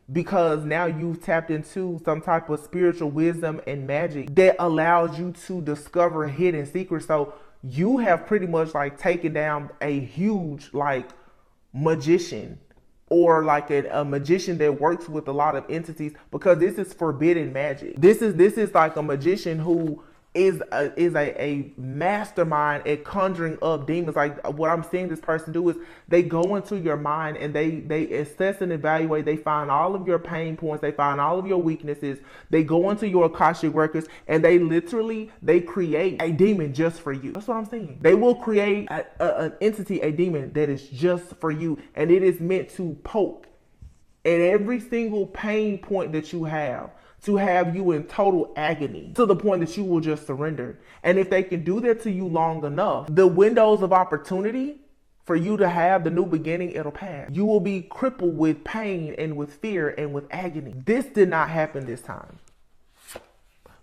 because now you've tapped into some type of spiritual wisdom and magic that allows you to discover hidden secrets. So you have pretty much like taken down a huge like magician, or like a magician that works with a lot of entities, because this is forbidden magic. This is like a magician who is a mastermind at conjuring up demons. Like what I'm seeing this person do is they go into your mind and they assess and evaluate. They find all of your pain points. They find all of your weaknesses. They go into your Akashic records and they create a demon just for you. That's what I'm saying. They will create an entity, a demon that is just for you, and it is meant to poke at every single pain point that you have, to have you in total agony to the point that you will just surrender. And if they can do that to you long enough, the windows of opportunity for you to have the new beginning, it'll pass. You will be crippled with pain and with fear and with agony. This did not happen this time.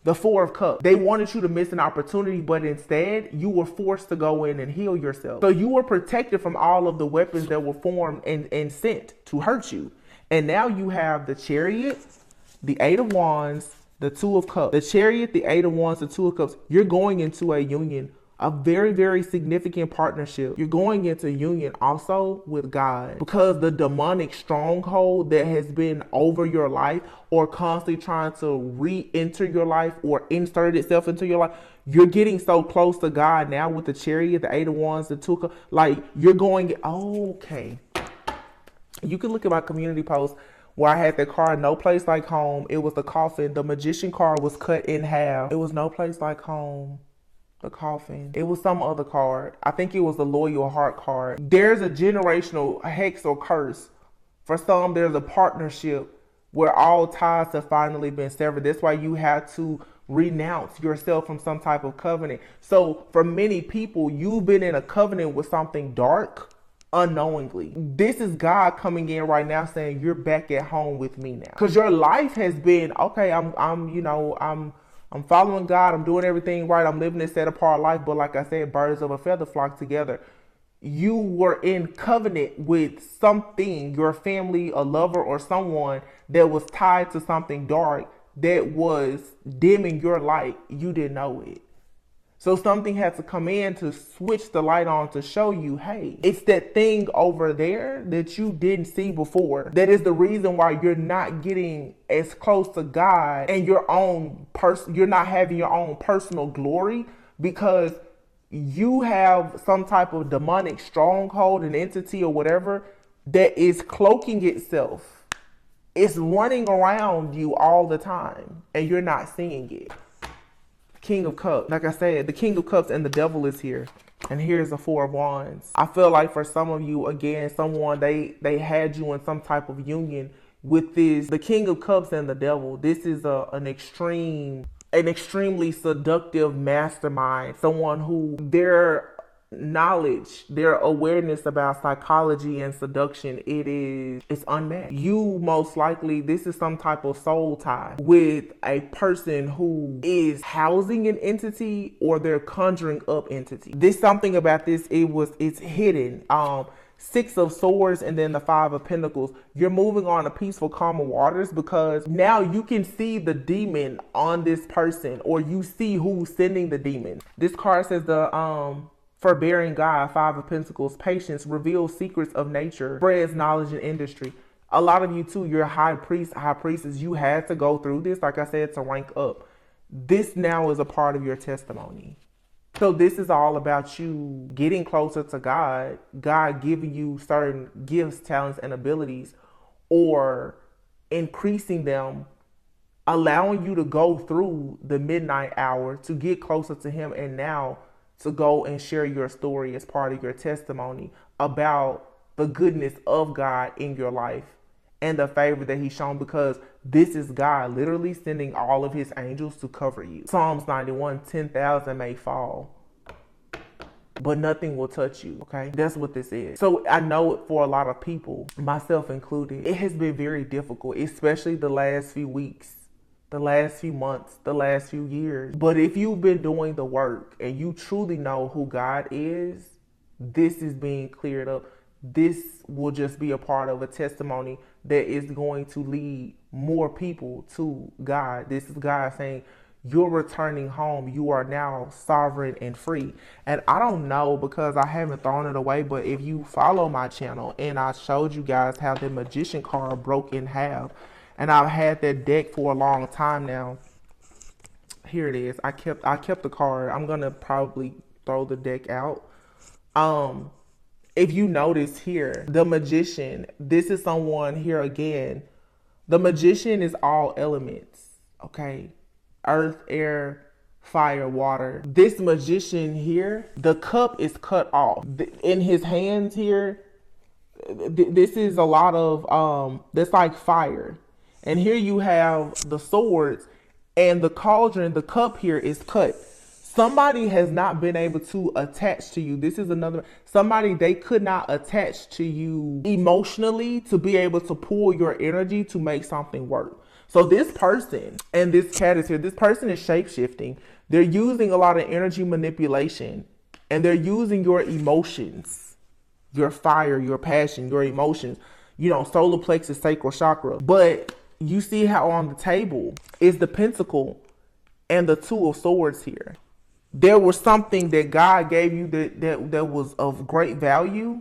The Four of Cups. They wanted you to miss an opportunity, but instead you were forced to go in and heal yourself. So you were protected from all of the weapons that were formed and sent to hurt you. And now you have the Chariot, the Eight of Wands, the Two of Cups. The Chariot, the Eight of Wands, the Two of Cups. You're going into a union, a very, very significant partnership. You're going into union also with God, because the demonic stronghold that has been over your life or constantly trying to re-enter your life or insert itself into your life, you're getting so close to God now with the Chariot, the Eight of Wands, the Two of Cups. Like you're going, okay. You can look at my community post where I had the card, No Place Like Home. It was the coffin. The Magician card was cut in half. It was No Place Like Home. The coffin. It was some other card. I think it was the Loyal Heart card. There's a generational hex or curse. For some, there's a partnership where all ties have finally been severed. That's why you have to renounce yourself from some type of covenant. So for many people, you've been in a covenant with something dark unknowingly. This is God coming in right now saying you're back at home with me now, because your life has been okay. I'm following God. I'm doing everything right. I'm living this set apart life. But like I said, birds of a feather flock together. You were in covenant with something, your family, a lover, or someone that was tied to something dark that was dimming your light. You didn't know it. So something had to come in to switch the light on to show you, hey, it's that thing over there that you didn't see before. That is the reason why you're not getting as close to God and your own you're not having your own personal glory, because you have some type of demonic stronghold, an entity or whatever that is cloaking itself. It's running around you all the time and you're not seeing it. King of Cups. Like I said, the King of Cups and the Devil is here. And here's the Four of Wands. I feel like for some of you, again, someone, they had you in some type of union with this. The King of Cups and the Devil. This is an extremely seductive mastermind. Someone who their knowledge, their awareness about psychology and seduction, it's unmatched. You most likely, this is some type of soul tie with a person who is housing an entity or they're conjuring up entity. This something about this, it's hidden. Six of Swords and then the Five of Pentacles. You're moving on to peaceful, calmer waters because now you can see the demon on this person, or you see who's sending the demon. This card says the forbearing God, Five of Pentacles, patience, reveals secrets of nature, spreads knowledge in industry. A lot of you too, you're high priest, high priestess. You had to go through this, like I said, to rank up. This now is a part of your testimony. So this is all about you getting closer to God, God giving you certain gifts, talents, and abilities, or increasing them, allowing you to go through the midnight hour to get closer to him, and now to go and share your story as part of your testimony about the goodness of God in your life and the favor that he's shown, because this is God literally sending all of his angels to cover you. Psalms 91, 10,000 may fall, but nothing will touch you, okay? That's what this is. So I know for a lot of people, myself included, it has been very difficult, especially the last few weeks, the last few months, the last few years. But if you've been doing the work and you truly know who God is, this is being cleared up. This will just be a part of a testimony that is going to lead more people to God. This is God saying, you're returning home. You are now sovereign and free. And I don't know, because I haven't thrown it away, but if you follow my channel, and I showed you guys how the Magician card broke in half, and I've had that deck for a long time now. Here it is. I kept the card. I'm gonna probably throw the deck out. If you notice here, the Magician, this is someone here again. The Magician is all elements, okay? Earth, air, fire, water. This Magician here, the cup is cut off. In his hands here, this is a lot of, that's like fire. And here you have the swords and the cauldron, the cup here is cut. Somebody has not been able to attach to you. This is another, somebody, they could not attach to you emotionally to be able to pull your energy to make something work. So this person, and this cat is here, this person is shape-shifting. They're using a lot of energy manipulation, and they're using your emotions, your fire, your passion, your emotions, you know, solar plexus, sacral chakra. But you see how on the table is the Pentacle and the Two of Swords here. There was something that God gave you that was of great value.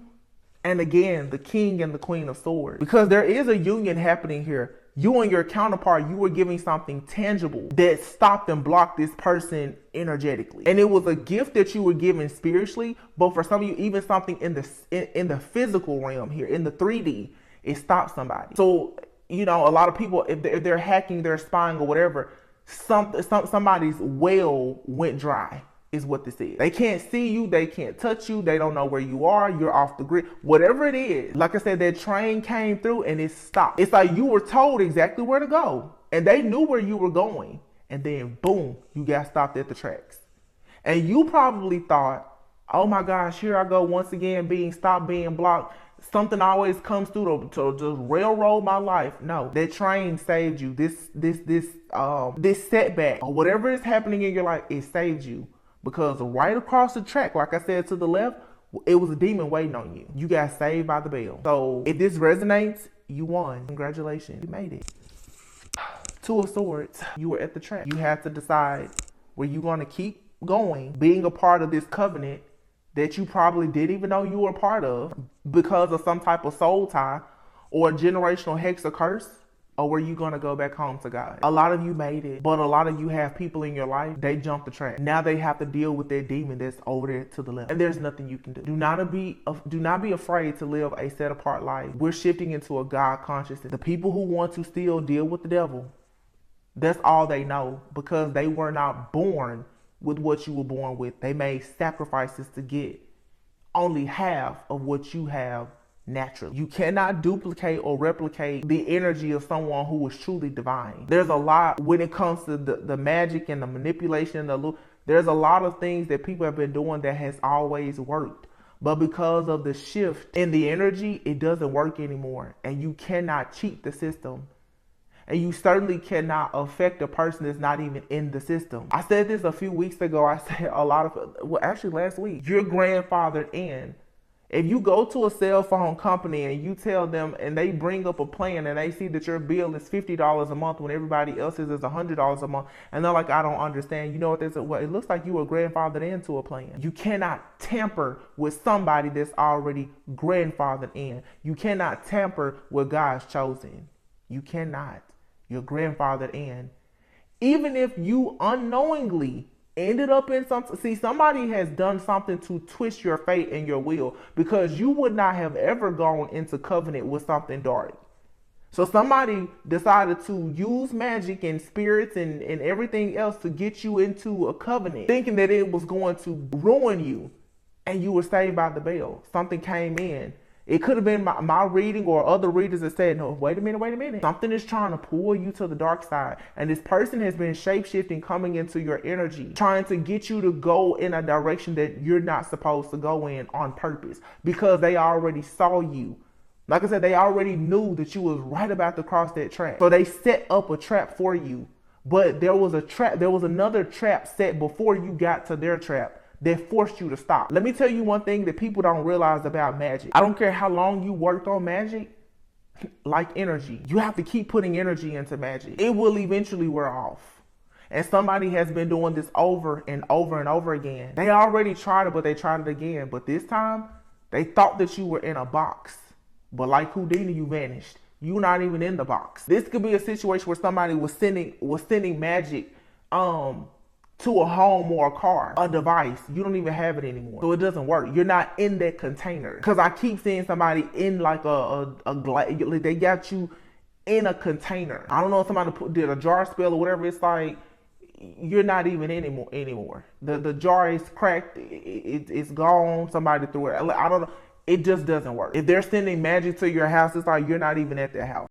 And again, the King and the Queen of Swords. Because there is a union happening here. You and your counterpart, you were giving something tangible that stopped and blocked this person energetically. And it was a gift that you were given spiritually, but for some of you, even something in the physical realm here, in the 3D, it stopped somebody. So, you know, a lot of people, if they're hacking their spine or whatever, somebody's well went dry is what this is. They can't see you, they can't touch you, they don't know where you are, you're off the grid, whatever it is. Like I said, that train came through and it stopped. It's like you were told exactly where to go and they knew where you were going, and then boom, you got stopped at the tracks. And you probably thought, oh my gosh, here I go once again, being stopped, being blocked. Something always comes through to just railroad my life. No, that train saved you. This setback or whatever is happening in your life, it saved you. Because right across the track, like I said, to the left, it was a demon waiting on you. You got saved by the bell. So if this resonates, you won. Congratulations, you made it. Two of Swords, you were at the track. You had to decide, were you going to keep going, being a part of this covenant that you probably didn't even know you were a part of because of some type of soul tie or a generational hex or curse? Or were you going to go back home to God? A lot of you made it, but a lot of you have people in your life, they jumped the track. Now they have to deal with that demon that's over there to the left. And there's nothing you can do. Do not be afraid to live a set apart life. We're shifting into a God consciousness. The people who want to still deal with the devil, that's all they know, because they were not born with what you were born with. They made sacrifices to get only half of what you have naturally. You cannot duplicate or replicate the energy of someone who is truly divine. There's a lot when it comes to the magic and the manipulation, there's a lot of things that people have been doing that has always worked. But because of the shift in the energy, it doesn't work anymore. And you cannot cheat the system. And you certainly cannot affect a person that's not even in the system. I said this a few weeks ago. I said a lot of, well, actually last week, you're grandfathered in. If you go to a cell phone company and you tell them, and they bring up a plan and they see that your bill is $50 a month when everybody else's is $100 a month, and they're like, I don't understand. You know what they say? Well, it looks like you were grandfathered into a plan. You cannot tamper with somebody that's already grandfathered in. You cannot tamper with God's chosen. You cannot. You're grandfathered in. Even if you unknowingly ended up in something. See, somebody has done something to twist your fate and your will, because you would not have ever gone into covenant with something dark. So somebody decided to use magic and spirits and everything else to get you into a covenant, thinking that it was going to ruin you, and you were saved by the bell. Something came in. It could have been my reading or other readers that said, no, wait a minute. Something is trying to pull you to the dark side. And this person has been shape-shifting, coming into your energy, trying to get you to go in a direction that you're not supposed to go in on purpose, because they already saw you. Like I said, they already knew that you was right about to cross that trap. So they set up a trap for you. But there was another trap set before you got to their trap that forced you to stop. Let me tell you one thing that people don't realize about magic. I don't care how long you worked on magic, like energy. You have to keep putting energy into magic. It will eventually wear off. And somebody has been doing this over and over and over again. They already tried it, but they tried it again. But this time, they thought that you were in a box. But like Houdini, you vanished. You're not even in the box. This could be a situation where somebody was sending magic to a home or a car, a device. You don't even have it anymore. So it doesn't work. You're not in that container. Because I keep seeing somebody in like a glass. They got you in a container. I don't know if somebody did a jar spell or whatever. It's like, you're not even anymore. The jar is cracked. It's gone. Somebody threw it. I don't know. It just doesn't work. If they're sending magic to your house, it's like you're not even at their house.